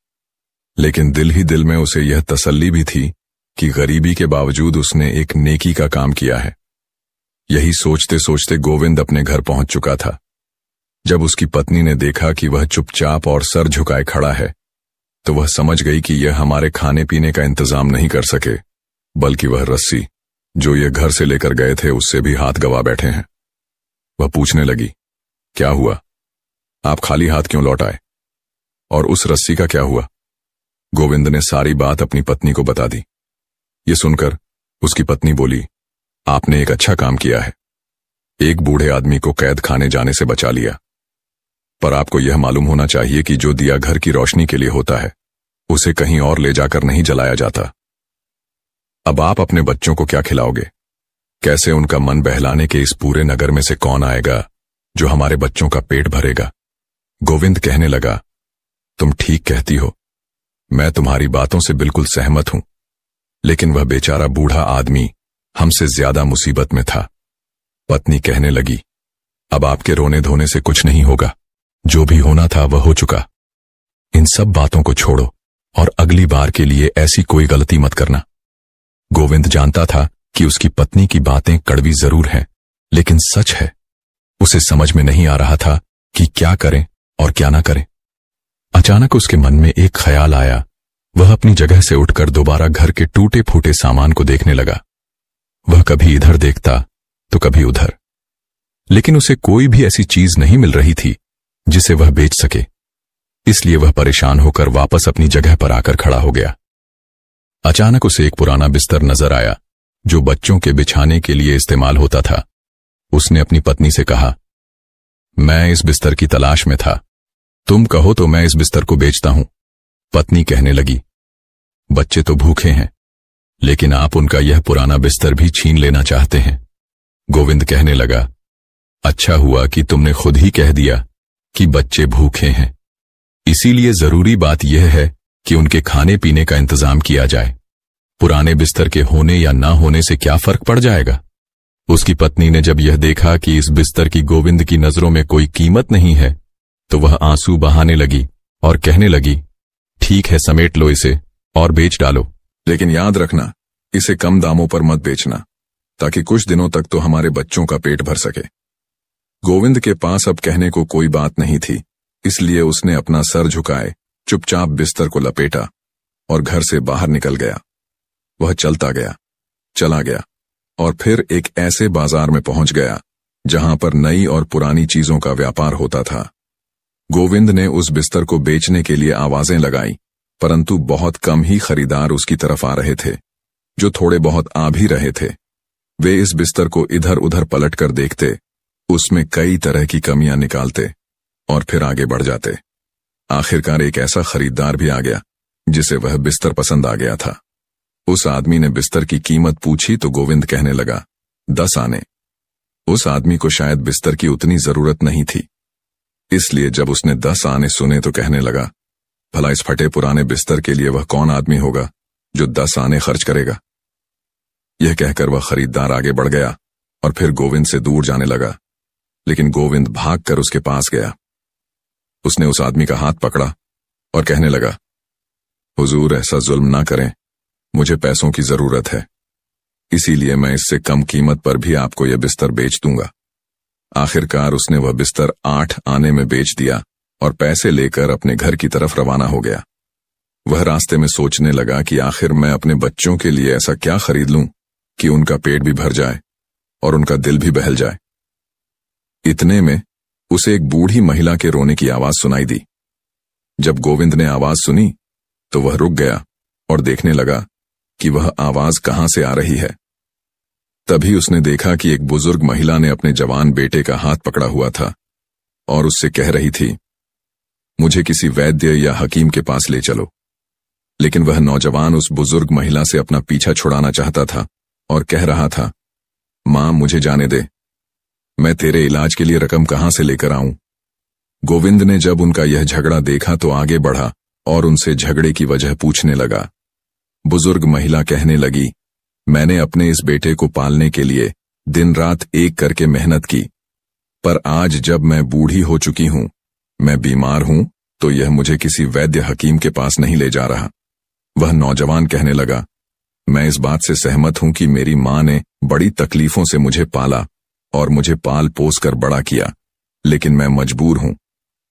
Speaker 1: लेकिन दिल ही दिल में उसे यह तसल्ली भी थी कि गरीबी के बावजूद उसने एक नेकी का काम किया है। यही सोचते सोचते गोविंद अपने घर पहुंच चुका था। जब उसकी पत्नी ने देखा कि वह चुपचाप और सर झुकाए खड़ा है तो वह समझ गई कि यह हमारे खाने पीने का इंतजाम नहीं कर सके, बल्कि वह रस्सी जो ये घर से लेकर गए थे उससे भी हाथ गवा बैठे हैं। वह पूछने लगी, क्या हुआ? आप खाली हाथ क्यों लौट आए? और उस रस्सी का क्या हुआ? गोविंद ने सारी बात अपनी पत्नी को बता दी। ये सुनकर उसकी पत्नी बोली, आपने एक अच्छा काम किया है, एक बूढ़े आदमी को कैद खाने जाने से बचा लिया। पर आपको यह मालूम होना चाहिए कि जो दिया घर की रोशनी के लिए होता है उसे कहीं और ले जाकर नहीं जलाया जाता। अब आप अपने बच्चों को क्या खिलाओगे? कैसे उनका मन बहलाने के इस पूरे नगर में से कौन आएगा जो हमारे बच्चों का पेट भरेगा? गोविंद कहने लगा, तुम ठीक कहती हो, मैं तुम्हारी बातों से बिल्कुल सहमत हूं, लेकिन वह बेचारा बूढ़ा आदमी हमसे ज्यादा मुसीबत में था। पत्नी कहने लगी, अब आपके रोने धोने से कुछ नहीं होगा, जो भी होना था वह हो चुका। इन सब बातों को छोड़ो और अगली बार के लिए ऐसी कोई गलती मत करना। गोविंद जानता था कि उसकी पत्नी की बातें कड़वी जरूर हैं, लेकिन सच है। उसे समझ में नहीं आ रहा था कि क्या करें और क्या ना करें। अचानक उसके मन में एक ख्याल आया। वह अपनी जगह से उठकर दोबारा घर के टूटे फूटे सामान को देखने लगा। वह कभी इधर देखता तो कभी उधर, लेकिन उसे कोई भी ऐसी चीज नहीं मिल रही थी जिसे वह बेच सके। इसलिए वह परेशान होकर वापस अपनी जगह पर आकर खड़ा हो गया। अचानक उसे एक पुराना बिस्तर नजर आया जो बच्चों के बिछाने के लिए इस्तेमाल होता था। उसने अपनी पत्नी से कहा, मैं इस बिस्तर की तलाश में था, तुम कहो तो मैं इस बिस्तर को बेचता हूं। पत्नी कहने लगी, बच्चे तो भूखे हैं, लेकिन आप उनका यह पुराना बिस्तर भी छीन लेना चाहते हैं। गोविंद कहने लगा, अच्छा हुआ कि तुमने खुद ही कह दिया कि बच्चे भूखे हैं, इसीलिए जरूरी बात यह है कि उनके खाने पीने का इंतजाम किया जाए। पुराने बिस्तर के होने या ना होने से क्या फर्क पड़ जाएगा? उसकी पत्नी ने जब यह देखा कि इस बिस्तर की गोविंद की नजरों में कोई कीमत नहीं है, तो वह आंसू बहाने लगी और कहने लगी, ठीक है, समेट लो इसे और बेच डालो, लेकिन याद रखना इसे कम दामों पर मत बेचना, ताकि कुछ दिनों तक तो हमारे बच्चों का पेट भर सके। गोविंद के पास अब कहने को कोई बात नहीं थी, इसलिए उसने अपना सर झुकाए चुपचाप बिस्तर को लपेटा और घर से बाहर निकल गया। वह चलता गया, चला गया और फिर एक ऐसे बाजार में पहुंच गया जहां पर नई और पुरानी चीजों का व्यापार होता था। गोविंद ने उस बिस्तर को बेचने के लिए आवाजें लगाई, परंतु बहुत कम ही खरीदार उसकी तरफ आ रहे थे। जो थोड़े बहुत आ भी रहे थे, वे इस बिस्तर को इधर उधर पलट कर देखते, उसमें कई तरह की कमियां निकालते और फिर आगे बढ़ जाते। आखिरकार एक ऐसा खरीदार भी आ गया जिसे वह बिस्तर पसंद आ गया था। उस आदमी ने बिस्तर की कीमत पूछी तो गोविंद कहने लगा, 10 आने। उस आदमी को शायद बिस्तर की उतनी जरूरत नहीं थी, इसलिए जब उसने 10 आने सुने तो कहने लगा, भला इस फटे पुराने बिस्तर के लिए वह कौन आदमी होगा जो 10 आने खर्च करेगा। यह कहकर वह खरीदार आगे बढ़ गया और फिर गोविंद से दूर जाने लगा, लेकिन गोविंद भागकर उसके पास गया। उसने उस आदमी का हाथ पकड़ा और कहने लगा, हुजूर, ऐसा जुल्म ना करें, मुझे पैसों की जरूरत है, इसीलिए मैं इससे कम कीमत पर भी आपको यह बिस्तर बेच दूंगा। आखिरकार उसने वह बिस्तर 8 आने में बेच दिया और पैसे लेकर अपने घर की तरफ रवाना हो गया। वह रास्ते में सोचने लगा कि आखिर मैं अपने बच्चों के लिए ऐसा क्या खरीद लूं कि उनका पेट भी भर जाए और उनका दिल भी बहल जाए। इतने में उसे एक बूढ़ी महिला के रोने की आवाज सुनाई दी। जब गोविंद ने आवाज सुनी तो वह रुक गया और देखने लगा कि वह आवाज कहां से आ रही है। तभी उसने देखा कि एक बुजुर्ग महिला ने अपने जवान बेटे का हाथ पकड़ा हुआ था और उससे कह रही थी, मुझे किसी वैद्य या हकीम के पास ले चलो। लेकिन वह नौजवान उस बुजुर्ग महिला से अपना पीछा छुड़ाना चाहता था और कह रहा था, मां, मुझे जाने दे, मैं तेरे इलाज के लिए रकम कहां से लेकर आऊं। गोविंद ने जब उनका यह झगड़ा देखा तो आगे बढ़ा और उनसे झगड़े की वजह पूछने लगा। बुजुर्ग महिला कहने लगी, मैंने अपने इस बेटे को पालने के लिए दिन रात एक करके मेहनत की, पर आज जब मैं बूढ़ी हो चुकी हूं, मैं बीमार हूं, तो यह मुझे किसी वैद्य हकीम के पास नहीं ले जा रहा। वह नौजवान कहने लगा, मैं इस बात से सहमत हूं कि मेरी मां ने बड़ी तकलीफों से मुझे पाला और मुझे पाल पोस कर बड़ा किया, लेकिन मैं मजबूर हूं।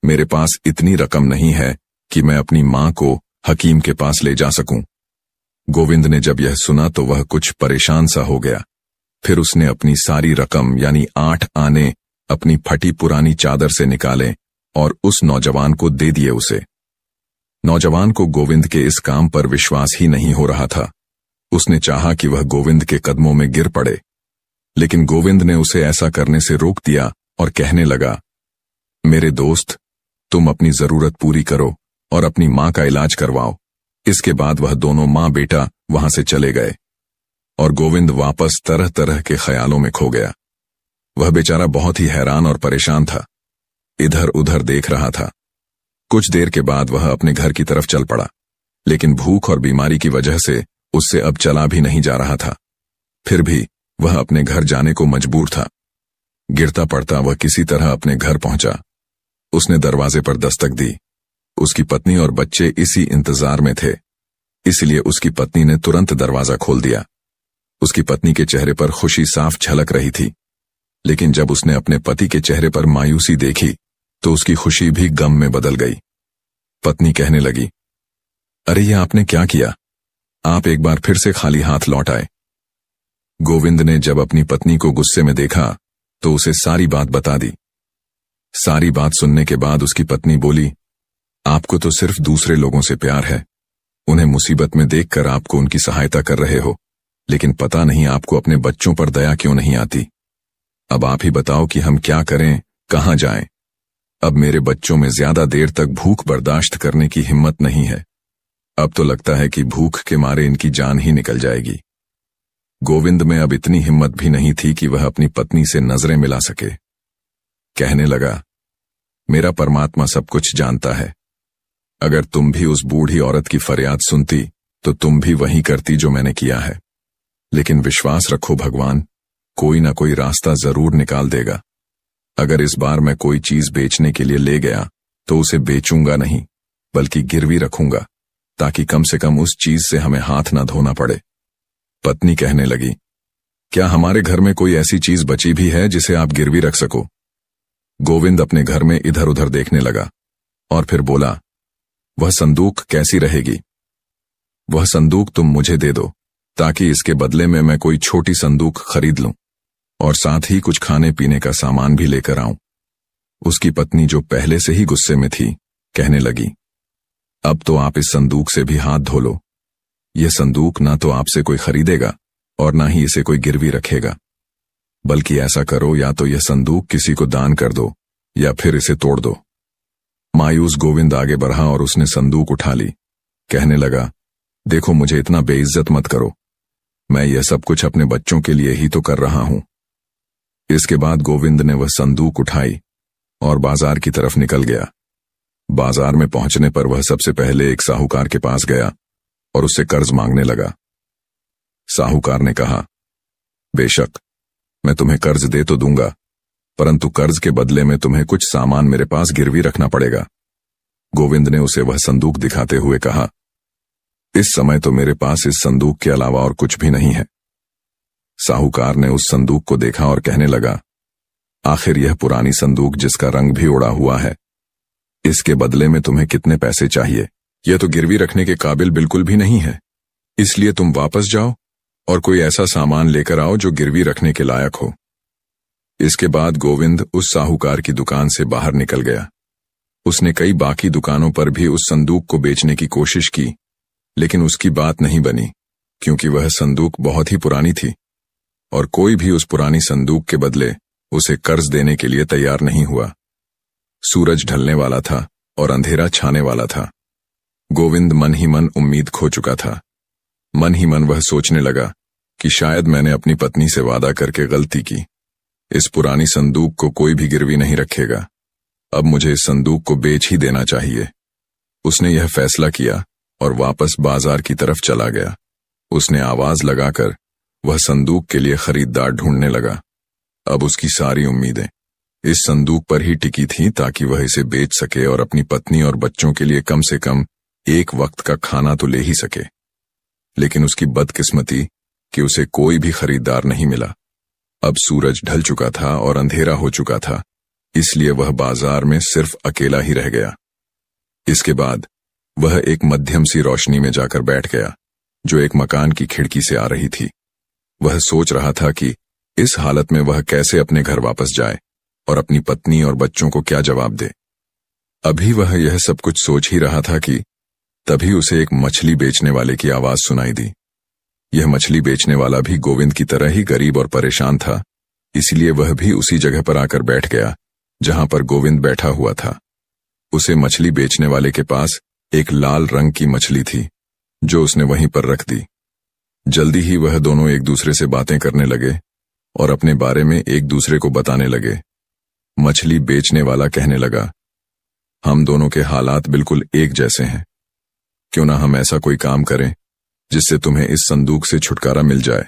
Speaker 1: मेरे पास इतनी रकम नहीं है कि मैं अपनी मां को हकीम के पास ले जा सकूं। गोविंद ने जब यह सुना तो वह कुछ परेशान सा हो गया फिर उसने अपनी सारी रकम यानी 8 आने अपनी फटी पुरानी चादर से निकाले और उस नौजवान को दे दिए उसे। नौजवान को गोविंद के इस काम पर विश्वास ही नहीं हो रहा था। उसने चाहा कि वह गोविंद के कदमों में गिर पड़े, लेकिन गोविंद ने उसे ऐसा करने से रोक दिया और कहने लगा, मेरे दोस्त, तुम अपनी जरूरत पूरी करो और अपनी मां का इलाज करवाओ। इसके बाद वह दोनों मां बेटा वहां से चले गए और गोविंद वापस तरह तरह के ख्यालों में खो गया। वह बेचारा बहुत ही हैरान और परेशान था, इधर उधर देख रहा था। कुछ देर के बाद वह अपने घर की तरफ चल पड़ा, लेकिन भूख और बीमारी की वजह से उससे अब चला भी नहीं जा रहा था। फिर भी वह अपने घर जाने को मजबूर था। गिरता पड़ता वह किसी तरह अपने घर पहुंचा। उसने दरवाजे पर दस्तक दी। उसकी पत्नी और बच्चे इसी इंतजार में थे, इसलिए उसकी पत्नी ने तुरंत दरवाजा खोल दिया। उसकी पत्नी के चेहरे पर खुशी साफ झलक रही थी, लेकिन जब उसने अपने पति के चेहरे पर मायूसी देखी तो उसकी खुशी भी गम में बदल गई। पत्नी कहने लगी, अरे ये आपने क्या किया? आप एक बार फिर से खाली हाथ लौट आए। गोविंद ने जब अपनी पत्नी को गुस्से में देखा तो उसे सारी बात बता दी। सारी बात सुनने के बाद उसकी पत्नी बोली, आपको तो सिर्फ दूसरे लोगों से प्यार है। उन्हें मुसीबत में देखकर आपको उनकी सहायता कर रहे हो, लेकिन पता नहीं आपको अपने बच्चों पर दया क्यों नहीं आती। अब आप ही बताओ कि हम क्या करें, कहां जाएं? अब मेरे बच्चों में ज्यादा देर तक भूख बर्दाश्त करने की हिम्मत नहीं है। अब तो लगता है कि भूख के मारे इनकी जान ही निकल जाएगी। गोविंद में अब इतनी हिम्मत भी नहीं थी कि वह अपनी पत्नी से नजरें मिला सके। कहने लगा, मेरा परमात्मा सब कुछ जानता है। अगर तुम भी उस बूढ़ी औरत की फरियाद सुनती तो तुम भी वही करती जो मैंने किया है। लेकिन विश्वास रखो, भगवान कोई ना कोई रास्ता जरूर निकाल देगा। अगर इस बार मैं कोई चीज बेचने के लिए ले गया तो उसे बेचूंगा नहीं, बल्कि गिरवी रखूंगा, ताकि कम से कम उस चीज से हमें हाथ ना धोना पड़े। पत्नी कहने लगी, क्या हमारे घर में कोई ऐसी चीज बची भी है जिसे आप गिरवी रख सको? गोविंद अपने घर में इधर उधर देखने लगा और फिर बोला, वह संदूक कैसी रहेगी? वह संदूक तुम मुझे दे दो, ताकि इसके बदले में मैं कोई छोटी संदूक खरीद लूं और साथ ही कुछ खाने पीने का सामान भी लेकर आऊं। उसकी पत्नी, जो पहले से ही गुस्से में थी, कहने लगी, अब तो आप इस संदूक से भी हाथ धो लो। यह संदूक ना तो आपसे कोई खरीदेगा और ना ही इसे कोई गिरवी रखेगा। बल्कि ऐसा करो, या तो यह संदूक किसी को दान कर दो या फिर इसे तोड़ दो। मायूस गोविंद आगे बढ़ा और उसने संदूक उठा ली। कहने लगा, देखो मुझे इतना बेइज्जत मत करो, मैं यह सब कुछ अपने बच्चों के लिए ही तो कर रहा हूं। इसके बाद गोविंद ने वह संदूक उठाई और बाजार की तरफ निकल गया। बाजार में पहुंचने पर वह सबसे पहले एक साहूकार के पास गया और उससे कर्ज मांगने लगा। साहूकार ने कहा, बेशक मैं तुम्हें कर्ज दे तो दूंगा, परंतु कर्ज के बदले में तुम्हें कुछ सामान मेरे पास गिरवी रखना पड़ेगा। गोविंद ने उसे वह संदूक दिखाते हुए कहा, इस समय तो मेरे पास इस संदूक के अलावा और कुछ भी नहीं है। साहूकार ने उस संदूक को देखा और कहने लगा, आखिर यह पुरानी संदूक जिसका रंग भी उड़ा हुआ है, इसके बदले में तुम्हें कितने पैसे चाहिए? यह तो गिरवी रखने के काबिल बिल्कुल भी नहीं है, इसलिए तुम वापस जाओ और कोई ऐसा सामान लेकर आओ जो गिरवी रखने के लायक हो। इसके बाद गोविंद उस साहूकार की दुकान से बाहर निकल गया। उसने कई बाकी दुकानों पर भी उस संदूक को बेचने की कोशिश की, लेकिन उसकी बात नहीं बनी, क्योंकि वह संदूक बहुत ही पुरानी थी और कोई भी उस पुरानी संदूक के बदले उसे कर्ज देने के लिए तैयार नहीं हुआ। सूरज ढलने वाला था और अंधेरा छाने वाला था। गोविंद मन ही मन उम्मीद खो चुका था। मन ही मन वह सोचने लगा कि शायद मैंने अपनी पत्नी से वादा करके गलती की। इस पुरानी संदूक को कोई भी गिरवी नहीं रखेगा। अब मुझे इस संदूक को बेच ही देना चाहिए। उसने यह फैसला किया और वापस बाजार की तरफ चला गया। उसने आवाज लगाकर वह संदूक के लिए खरीदार ढूंढने लगा। अब उसकी सारी उम्मीदें इस संदूक पर ही टिकी थीं, ताकि वह इसे बेच सके और अपनी पत्नी और बच्चों के लिए कम से कम एक वक्त का खाना तो ले ही सके। लेकिन उसकी बदकिस्मती कि उसे कोई भी खरीदार नहीं मिला। अब सूरज ढल चुका था और अंधेरा हो चुका था, इसलिए वह बाजार में सिर्फ अकेला ही रह गया। इसके बाद वह एक मध्यम सी रोशनी में जाकर बैठ गया, जो एक मकान की खिड़की से आ रही थी। वह सोच रहा था कि इस हालत में वह कैसे अपने घर वापस जाए और अपनी पत्नी और बच्चों को क्या जवाब दे। अभी वह यह सब कुछ सोच ही रहा था कि तभी उसे एक मछली बेचने वाले की आवाज सुनाई दी। यह मछली बेचने वाला भी गोविंद की तरह ही गरीब और परेशान था, इसलिए वह भी उसी जगह पर आकर बैठ गया जहां पर गोविंद बैठा हुआ था। उसे मछली बेचने वाले के पास एक लाल रंग की मछली थी जो उसने वहीं पर रख दी। जल्दी ही वह दोनों एक दूसरे से बातें करने लगे और अपने बारे में एक दूसरे को बताने लगे। मछली बेचने वाला कहने लगा, हम दोनों के हालात बिल्कुल एक जैसे हैं। क्यों ना हम ऐसा कोई काम करें जिससे तुम्हें इस संदूक से छुटकारा मिल जाए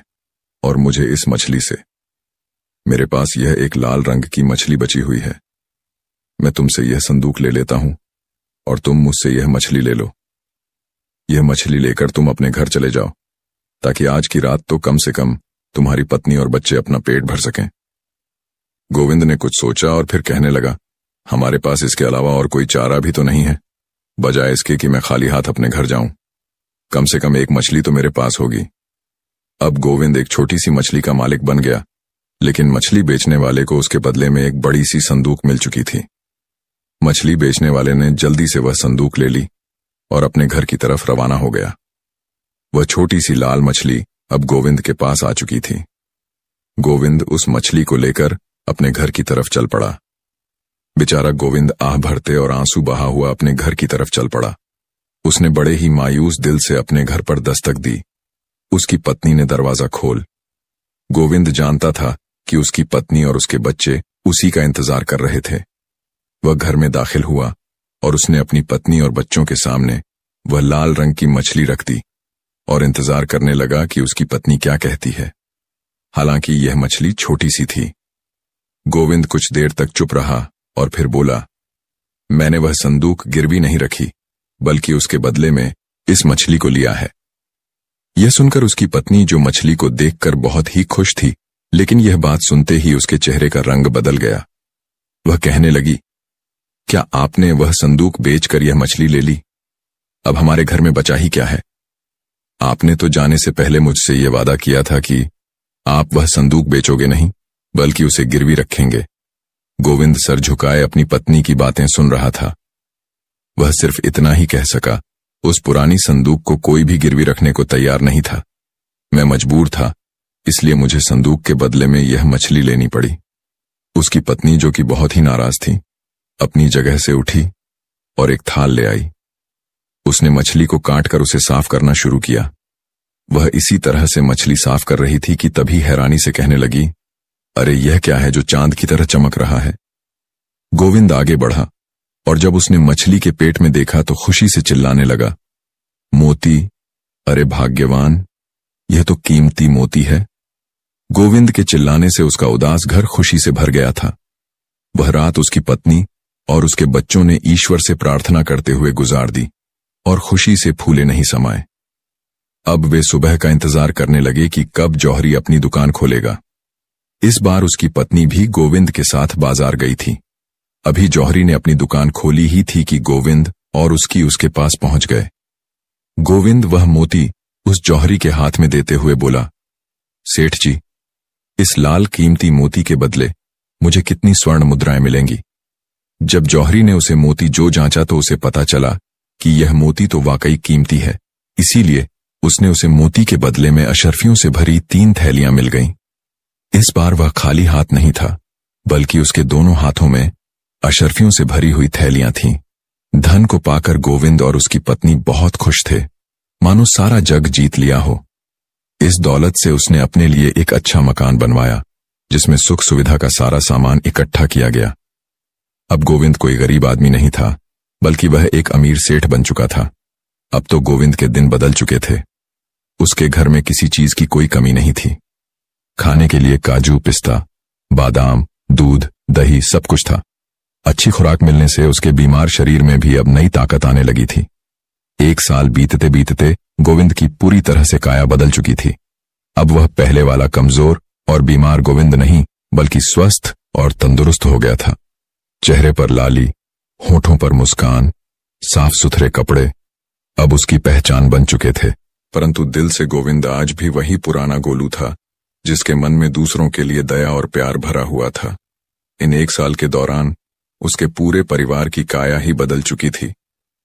Speaker 1: और मुझे इस मछली से। मेरे पास यह एक लाल रंग की मछली बची हुई है। मैं तुमसे यह संदूक ले लेता हूं और तुम मुझसे यह मछली ले लो। यह मछली लेकर तुम अपने घर चले जाओ ताकि आज की रात तो कम से कम तुम्हारी पत्नी और बच्चे अपना पेट भर सकें। गोविंद ने कुछ सोचा और फिर कहने लगा, हमारे पास इसके अलावा और कोई चारा भी तो नहीं है, बजाय इसके कि मैं खाली हाथ अपने घर जाऊं। कम से कम एक मछली तो मेरे पास होगी। अब गोविंद एक छोटी सी मछली का मालिक बन गया, लेकिन मछली बेचने वाले को उसके बदले में एक बड़ी सी संदूक मिल चुकी थी। मछली बेचने वाले ने जल्दी से वह संदूक ले ली और अपने घर की तरफ रवाना हो गया। वह छोटी सी लाल मछली अब गोविंद के पास आ चुकी थी। गोविंद उस मछली को लेकर अपने घर की तरफ चल पड़ा। बेचारा गोविंद आह भरते और आंसू बहा हुआ अपने घर की तरफ चल पड़ा। उसने बड़े ही मायूस दिल से अपने घर पर दस्तक दी। उसकी पत्नी ने दरवाजा खोल। गोविंद जानता था कि उसकी पत्नी और उसके बच्चे उसी का इंतजार कर रहे थे। वह घर में दाखिल हुआ और उसने अपनी पत्नी और बच्चों के सामने वह लाल रंग की मछली रख दी और इंतजार करने लगा कि उसकी पत्नी क्या कहती है। हालांकि यह मछली छोटी सी थी। गोविंद कुछ देर तक चुप रहा और फिर बोला, मैंने वह संदूक गिरवी नहीं रखी, बल्कि उसके बदले में इस मछली को लिया है। यह सुनकर उसकी पत्नी, जो मछली को देखकर बहुत ही खुश थी, लेकिन यह बात सुनते ही उसके चेहरे का रंग बदल गया। वह कहने लगी, क्या आपने वह संदूक बेचकर यह मछली ले ली? अब हमारे घर में बचा ही क्या है? आपने तो जाने से पहले मुझसे यह वादा किया था कि आप वह संदूक बेचोगे नहीं, बल्कि उसे गिरवी रखेंगे। गोविंद सर झुकाए अपनी पत्नी की बातें सुन रहा था। वह सिर्फ इतना ही कह सका, उस पुरानी संदूक को कोई भी गिरवी रखने को तैयार नहीं था। मैं मजबूर था, इसलिए मुझे संदूक के बदले में यह मछली लेनी पड़ी। उसकी पत्नी, जो कि बहुत ही नाराज थी, अपनी जगह से उठी और एक थाल ले आई। उसने मछली को काटकर उसे साफ करना शुरू किया। वह इसी तरह से मछली साफ कर रही थी कि तभी हैरानी से कहने लगी, अरे यह क्या है जो चांद की तरह चमक रहा है? गोविंद आगे बढ़ा और जब उसने मछली के पेट में देखा तो खुशी से चिल्लाने लगा, मोती! अरे भाग्यवान, यह तो कीमती मोती है। गोविंद के चिल्लाने से उसका उदास घर खुशी से भर गया था। वह रात उसकी पत्नी और उसके बच्चों ने ईश्वर से प्रार्थना करते हुए गुजार दी और खुशी से फूले नहीं समाये। अब वे सुबह का इंतजार करने लगे कि कब जौहरी अपनी दुकान खोलेगा। इस बार उसकी पत्नी भी गोविंद के साथ बाजार गई थी। अभी जौहरी ने अपनी दुकान खोली ही थी कि गोविंद और उसके पास पहुंच गए। गोविंद वह मोती उस जौहरी के हाथ में देते हुए बोला, सेठ जी, इस लाल कीमती मोती के बदले मुझे कितनी स्वर्ण मुद्राएं मिलेंगी? जब जौहरी ने उसे मोती जो जांचा तो उसे पता चला कि यह मोती तो वाकई कीमती है, इसीलिए उसने उसे मोती के बदले में अशर्फियों से भरी 3 थैलियां मिल गईं। इस बार वह खाली हाथ नहीं था, बल्कि उसके दोनों हाथों में अशर्फियों से भरी हुई थैलियां थीं। धन को पाकर गोविंद और उसकी पत्नी बहुत खुश थे, मानो सारा जग जीत लिया हो। इस दौलत से उसने अपने लिए एक अच्छा मकान बनवाया, जिसमें सुख सुविधा का सारा सामान इकट्ठा किया गया। अब गोविंद कोई गरीब आदमी नहीं था, बल्कि वह एक अमीर सेठ बन चुका था। अब तो गोविंद के दिन बदल चुके थे। उसके घर में किसी चीज की कोई कमी नहीं थी। खाने के लिए काजू, पिस्ता, बादाम, दूध, दही सब कुछ था। अच्छी खुराक मिलने से उसके बीमार शरीर में भी अब नई ताकत आने लगी थी। 1 साल बीतते बीतते गोविंद की पूरी तरह से काया बदल चुकी थी। अब वह पहले वाला कमजोर और बीमार गोविंद नहीं, बल्कि स्वस्थ और तंदुरुस्त हो गया था। चेहरे पर लाली, होठों पर मुस्कान, साफ सुथरे कपड़े अब उसकी पहचान बन चुके थे। परंतु दिल से गोविंद आज भी वही पुराना गोलू था, जिसके मन में दूसरों के लिए दया और प्यार भरा हुआ था। इन 1 साल के दौरान उसके पूरे परिवार की काया ही बदल चुकी थी।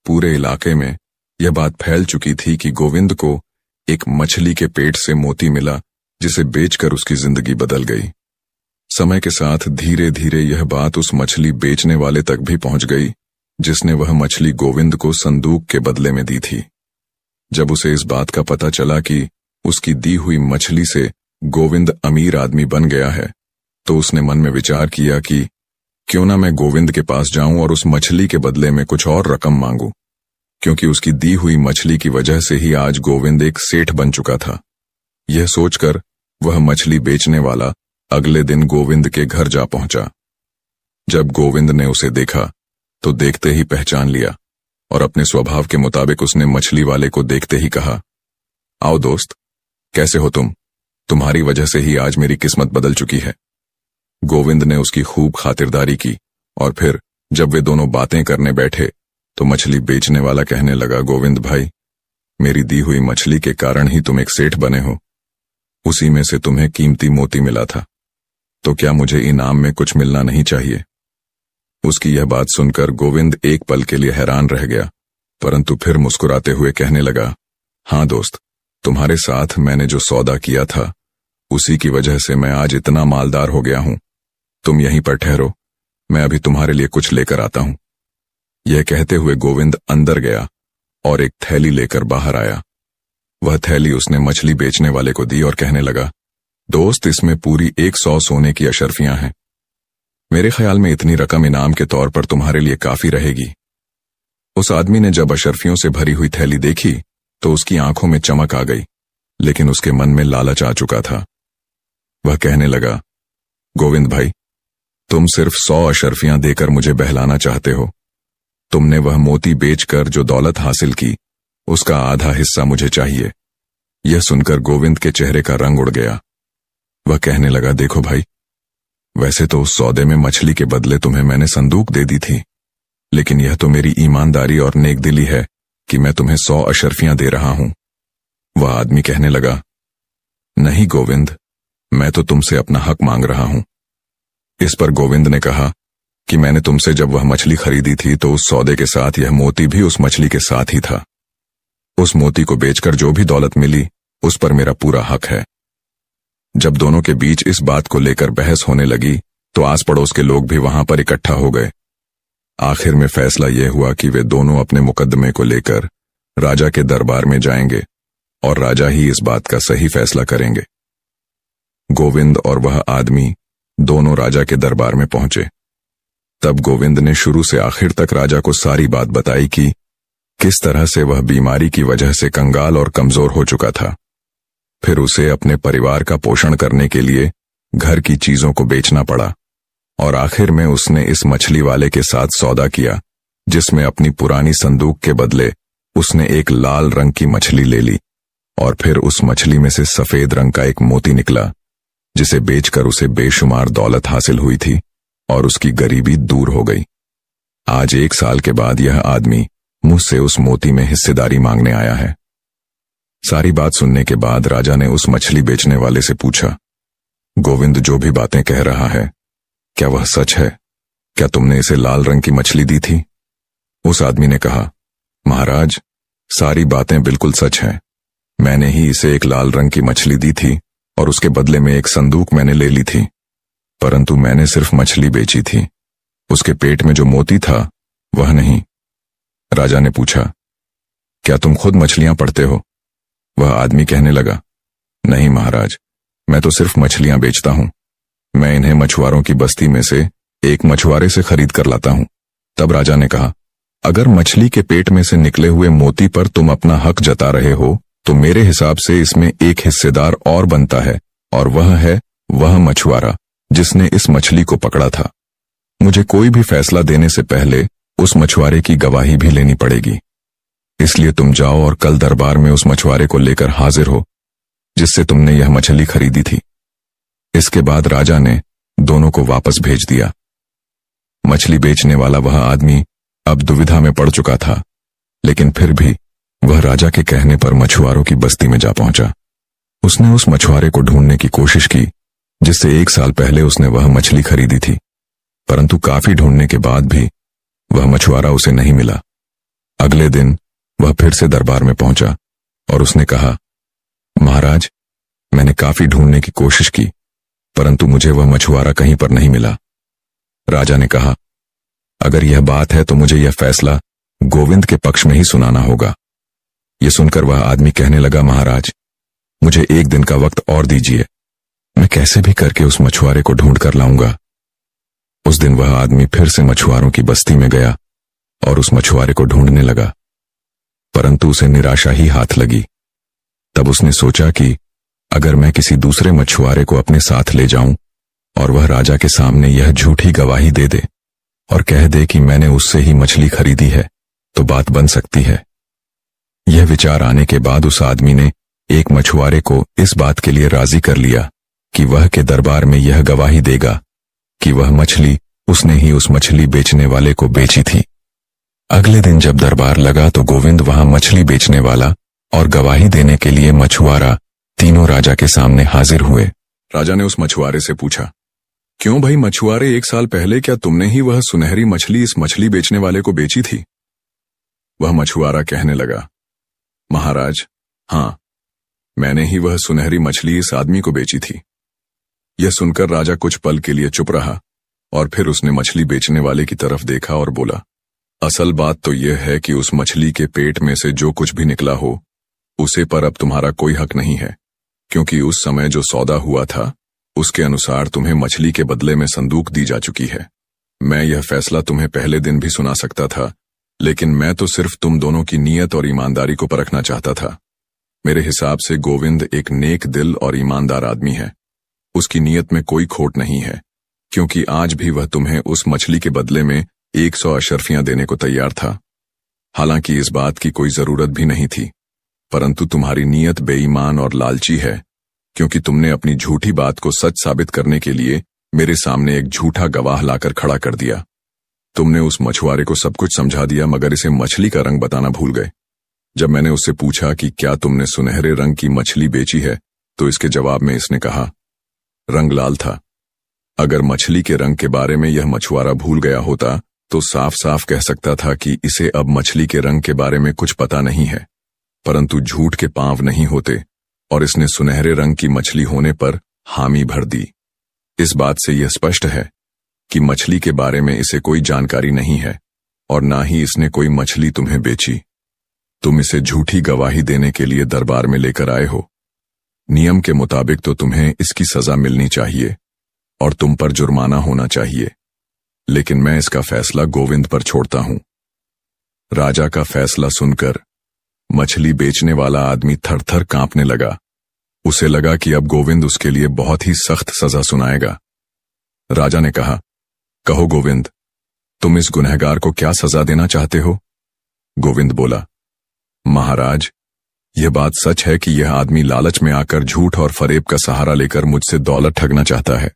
Speaker 1: पूरे इलाके में यह बात फैल चुकी थी कि गोविंद को एक मछली के पेट से मोती मिला, जिसे बेचकर उसकी जिंदगी बदल गई। समय के साथ धीरे धीरे यह बात उस मछली बेचने वाले तक भी पहुंच गई, जिसने वह मछली गोविंद को संदूक के बदले में दी थी। जब उसे इस बात का पता चला कि उसकी दी हुई मछली से गोविंद अमीर आदमी बन गया है, तो उसने मन में विचार किया कि क्यों ना मैं गोविंद के पास जाऊं और उस मछली के बदले में कुछ और रकम मांगूं, क्योंकि उसकी दी हुई मछली की वजह से ही आज गोविंद एक सेठ बन चुका था। यह सोचकर वह मछली बेचने वाला अगले दिन गोविंद के घर जा पहुंचा। जब गोविंद ने उसे देखा तो देखते ही पहचान लिया और अपने स्वभाव के मुताबिक उसने मछली वाले को देखते ही कहा, आओ दोस्त, कैसे हो तुम? तुम्हारी वजह से ही आज मेरी किस्मत बदल चुकी है। गोविंद ने उसकी खूब खातिरदारी की और फिर जब वे दोनों बातें करने बैठे तो मछली बेचने वाला कहने लगा, गोविंद भाई, मेरी दी हुई मछली के कारण ही तुम एक सेठ बने हो। उसी में से तुम्हें कीमती मोती मिला था, तो क्या मुझे इनाम में कुछ मिलना नहीं चाहिए? उसकी यह बात सुनकर गोविंद एक पल के लिए हैरान रह गया, परंतु फिर मुस्कुराते हुए कहने लगा, हाँ दोस्त, तुम्हारे साथ मैंने जो सौदा किया था उसी की वजह से मैं आज इतना मालदार हो गया हूं। तुम यहीं पर ठहरो, मैं अभी तुम्हारे लिए कुछ लेकर आता हूं। यह कहते हुए गोविंद अंदर गया और एक थैली लेकर बाहर आया। वह थैली उसने मछली बेचने वाले को दी और कहने लगा, दोस्त, इसमें पूरी 100 सोने की अशर्फियां हैं। मेरे ख्याल में इतनी रकम इनाम के तौर पर तुम्हारे लिए काफी रहेगी। उस आदमी ने जब अशर्फियों से भरी हुई थैली देखी तो उसकी आंखों में चमक आ गई, लेकिन उसके मन में लालच आ चुका था। वह कहने लगा, गोविंद भाई, तुम सिर्फ 100 अशर्फियां देकर मुझे बहलाना चाहते हो। तुमने वह मोती बेचकर जो दौलत हासिल की उसका आधा हिस्सा मुझे चाहिए। यह सुनकर गोविंद के चेहरे का रंग उड़ गया। वह कहने लगा, देखो भाई, वैसे तो उस सौदे में मछली के बदले तुम्हें मैंने संदूक दे दी थी, लेकिन यह तो मेरी ईमानदारी और नेकदिली है कि मैं तुम्हें 100 अशर्फियां दे रहा हूं। वह आदमी कहने लगा, नहीं गोविंद, मैं तो तुमसे अपना हक मांग रहा हूं। इस पर गोविंद ने कहा कि मैंने तुमसे जब वह मछली खरीदी थी तो उस सौदे के साथ यह मोती भी उस मछली के साथ ही था। उस मोती को बेचकर जो भी दौलत मिली उस पर मेरा पूरा हक है। जब दोनों के बीच इस बात को लेकर बहस होने लगी तो आस पड़ोस के लोग भी वहां पर इकट्ठा हो गए। आखिर में फैसला यह हुआ कि वे दोनों अपने मुकदमे को लेकर राजा के दरबार में जाएंगे और राजा ही इस बात का सही फैसला करेंगे। गोविंद और वह आदमी दोनों राजा के दरबार में पहुंचे। तब गोविंद ने शुरू से आखिर तक राजा को सारी बात बताई कि किस तरह से वह बीमारी की वजह से कंगाल और कमजोर हो चुका था। फिर उसे अपने परिवार का पोषण करने के लिए घर की चीजों को बेचना पड़ा और आखिर में उसने इस मछली वाले के साथ सौदा किया, जिसमें अपनी पुरानी संदूक के बदले उसने एक लाल रंग की मछली ले ली और फिर उस मछली में से सफेद रंग का एक मोती निकला, जिसे बेचकर उसे बेशुमार दौलत हासिल हुई थी और उसकी गरीबी दूर हो गई। आज 1 साल के बाद यह आदमी मुझसे उस मोती में हिस्सेदारी मांगने आया है। सारी बात सुनने के बाद राजा ने उस मछली बेचने वाले से पूछा, गोविंद जो भी बातें कह रहा है, क्या वह सच है? क्या तुमने इसे लाल रंग की मछली दी थी? उस आदमी ने कहा, महाराज, सारी बातें बिल्कुल सच हैं। मैंने ही इसे एक लाल रंग की मछली दी थी और उसके बदले में एक संदूक मैंने ले ली थी, परंतु मैंने सिर्फ मछली बेची थी, उसके पेट में जो मोती था वह नहीं। राजा ने पूछा, क्या तुम खुद मछलियां पढ़ते हो? वह आदमी कहने लगा, नहीं महाराज, मैं तो सिर्फ मछलियां बेचता हूं। मैं इन्हें मछुआरों की बस्ती में से एक मछुआरे से खरीद कर लाता हूं। तब राजा ने कहा, अगर मछली के पेट में से निकले हुए मोती पर तुम अपना हक जता रहे हो तो मेरे हिसाब से इसमें एक हिस्सेदार और बनता है, और वह है वह मछुआरा जिसने इस मछली को पकड़ा था। मुझे कोई भी फैसला देने से पहले उस मछुआरे की गवाही भी लेनी पड़ेगी। इसलिए तुम जाओ और कल दरबार में उस मछुआरे को लेकर हाजिर हो जिससे तुमने यह मछली खरीदी थी। इसके बाद राजा ने दोनों को वापस भेज दिया। मछली बेचने वाला वह आदमी अब दुविधा में पड़ चुका था, लेकिन फिर भी वह राजा के कहने पर मछुआरों की बस्ती में जा पहुंचा। उसने उस मछुआरे को ढूंढने की कोशिश की जिससे 1 साल पहले उसने वह मछली खरीदी थी, परंतु काफी ढूंढने के बाद भी वह मछुआरा उसे नहीं मिला। अगले दिन वह फिर से दरबार में पहुंचा और उसने कहा, महाराज, मैंने काफी ढूंढने की कोशिश की, परंतु मुझे वह मछुआरा कहीं पर नहीं मिला। राजा ने कहा, अगर यह बात है तो मुझे यह फैसला गोविंद के पक्ष में ही सुनाना होगा। यह सुनकर वह आदमी कहने लगा, महाराज, मुझे 1 दिन का वक्त और दीजिए, मैं कैसे भी करके उस मछुआरे को ढूंढ कर लाऊंगा। उस दिन वह आदमी फिर से मछुआरों की बस्ती में गया और उस मछुआरे को ढूंढने लगा, परंतु उसे निराशा ही हाथ लगी। तब उसने सोचा कि अगर मैं किसी दूसरे मछुआरे को अपने साथ ले जाऊं और वह राजा के सामने यह झूठी गवाही दे दे और कह दे कि मैंने उससे ही मछली खरीदी है, तो बात बन सकती है। यह विचार आने के बाद उस आदमी ने एक मछुआरे को इस बात के लिए राजी कर लिया कि वह के दरबार में यह गवाही देगा कि वह मछली उसने ही उस मछली बेचने वाले को बेची थी। अगले दिन जब दरबार लगा तो गोविंद वहां मछली बेचने वाला और गवाही देने के लिए मछुआरा तीनों राजा के सामने हाजिर हुए। राजा ने उस मछुआरे से पूछा, क्यों भाई मछुआरे, 1 साल पहले क्या तुमने ही वह सुनहरी मछली इस मछली बेचने वाले को बेची थी? वह मछुआरा कहने लगा, महाराज, हां, मैंने ही वह सुनहरी मछली इस आदमी को बेची थी। यह सुनकर राजा कुछ पल के लिए चुप रहा और फिर उसने मछली बेचने वाले की तरफ देखा और बोला, असल बात तो यह है कि उस मछली के पेट में से जो कुछ भी निकला हो उसे पर अब तुम्हारा कोई हक नहीं है, क्योंकि उस समय जो सौदा हुआ था उसके अनुसार तुम्हें मछली के बदले में संदूक दी जा चुकी है। मैं यह फैसला तुम्हें पहले दिन भी सुना सकता था, लेकिन मैं तो सिर्फ तुम दोनों की नीयत और ईमानदारी को परखना चाहता था। मेरे हिसाब से गोविंद एक नेक दिल और ईमानदार आदमी है। उसकी नीयत में कोई खोट नहीं है, क्योंकि आज भी वह तुम्हें उस मछली के बदले में 100 अशर्फियां देने को तैयार था। हालांकि इस बात की कोई जरूरत भी नहीं थी, परंतु तुम्हारी नीयत बेईमान और लालची है, क्योंकि तुमने अपनी झूठी बात को सच साबित करने के लिए मेरे सामने एक झूठा गवाह लाकर खड़ा कर दिया। तुमने उस मछुआरे को सब कुछ समझा दिया, मगर इसे मछली का रंग बताना भूल गए। जब मैंने उससे पूछा कि क्या तुमने सुनहरे रंग की मछली बेची है, तो इसके जवाब में इसने कहा, रंग लाल था। अगर मछली के रंग के बारे में यह मछुआरा भूल गया होता तो साफ साफ कह सकता था कि इसे अब मछली के रंग के बारे में कुछ पता नहीं है, परंतु झूठ के पांव नहीं होते और इसने सुनहरे रंग की मछली होने पर हामी भर दी। इस बात से यह स्पष्ट है कि मछली के बारे में इसे कोई जानकारी नहीं है और ना ही इसने कोई मछली तुम्हें बेची। तुम इसे झूठी गवाही देने के लिए दरबार में लेकर आए हो। नियम के मुताबिक तो तुम्हें इसकी सजा मिलनी चाहिए और तुम पर जुर्माना होना चाहिए, लेकिन मैं इसका फैसला गोविंद पर छोड़ता हूं। राजा का फैसला सुनकर मछली बेचने वाला आदमी थर-थर कांपने लगा। उसे लगा कि अब गोविंद उसके लिए बहुत ही सख्त सजा सुनाएगा। राजा ने कहा, कहो गोविंद, तुम इस गुनहगार को क्या सजा देना चाहते हो? गोविंद बोला, महाराज, यह बात सच है कि यह आदमी लालच में आकर झूठ और फरेब का सहारा लेकर मुझसे दौलत ठगना चाहता है,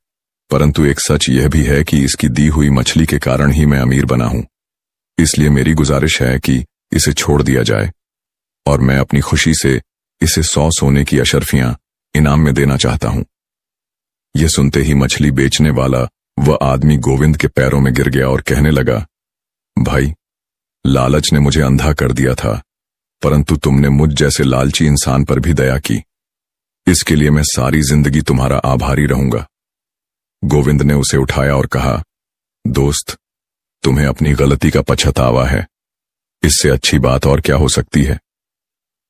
Speaker 1: परंतु एक सच यह भी है कि इसकी दी हुई मछली के कारण ही मैं अमीर बना हूं। इसलिए मेरी गुजारिश है कि इसे छोड़ दिया जाए और मैं अपनी खुशी से इसे 100 सोने की अशर्फियां इनाम में देना चाहता हूं। यह सुनते ही मछली बेचने वाला वह आदमी गोविंद के पैरों में गिर गया और कहने लगा, भाई, लालच ने मुझे अंधा कर दिया था, परंतु तुमने मुझ जैसे लालची इंसान पर भी दया की। इसके लिए मैं सारी जिंदगी तुम्हारा आभारी रहूंगा। गोविंद ने उसे उठाया और कहा, दोस्त, तुम्हें अपनी गलती का पछतावा है। इससे अच्छी बात और क्या हो सकती है?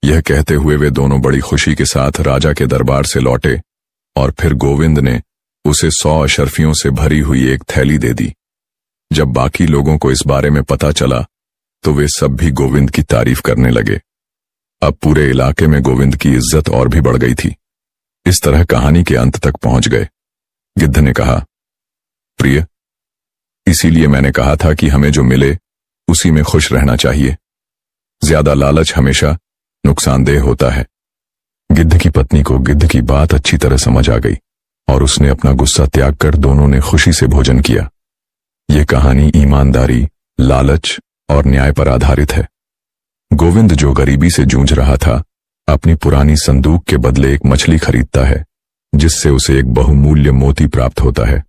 Speaker 1: यह कहते हुए वे दोनों बड़ी खुशी के साथ राजा के दरबार से लौटे और फिर गोविंद ने उसे 100 अशर्फियों से भरी हुई एक थैली दे दी। जब बाकी लोगों को इस बारे में पता चला तो वे सब भी गोविंद की तारीफ करने लगे। अब पूरे इलाके में गोविंद की इज्जत और भी बढ़ गई थी। इस तरह कहानी के अंत तक पहुंच गए। गिद्ध ने कहा, प्रिय, इसीलिए मैंने कहा था कि हमें जो मिले उसी में खुश रहना चाहिए। ज्यादा लालच हमेशा नुकसानदेह होता है। गिद्ध की पत्नी को गिद्ध की बात अच्छी तरह समझ आ गई और उसने अपना गुस्सा त्याग कर दोनों ने खुशी से भोजन किया। यह कहानी ईमानदारी, लालच और न्याय पर आधारित है। गोविंद जो गरीबी से जूझ रहा था, अपनी पुरानी संदूक के बदले एक मछली खरीदता है, जिससे उसे एक बहुमूल्य मोती प्राप्त होता है।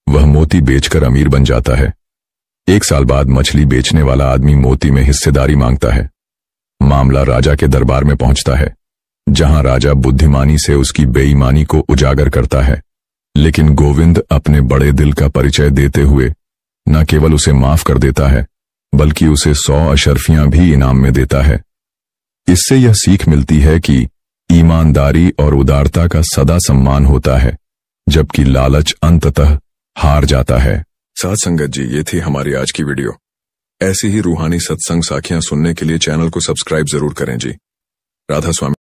Speaker 1: वह मोती बेचकर अमीर बन जाता है। 1 साल बाद मछली बेचने वाला आदमी मोती में हिस्सेदारी मांगता है। मामला राजा के दरबार में पहुंचता है, जहां राजा बुद्धिमानी से उसकी बेईमानी को उजागर करता है। लेकिन गोविंद अपने बड़े दिल का परिचय देते हुए न केवल उसे माफ कर देता है, बल्कि उसे 100 अशर्फियां भी इनाम में देता है। इससे यह सीख मिलती है कि ईमानदारी और उदारता का सदा सम्मान होता है, जबकि लालच अंततः हार जाता है। साथ संगत जी, ये थी हमारी आज की वीडियो। ऐसी ही रूहानी सत्संग साखियां सुनने के लिए चैनल को सब्सक्राइब जरूर करें जी। राधा स्वामी।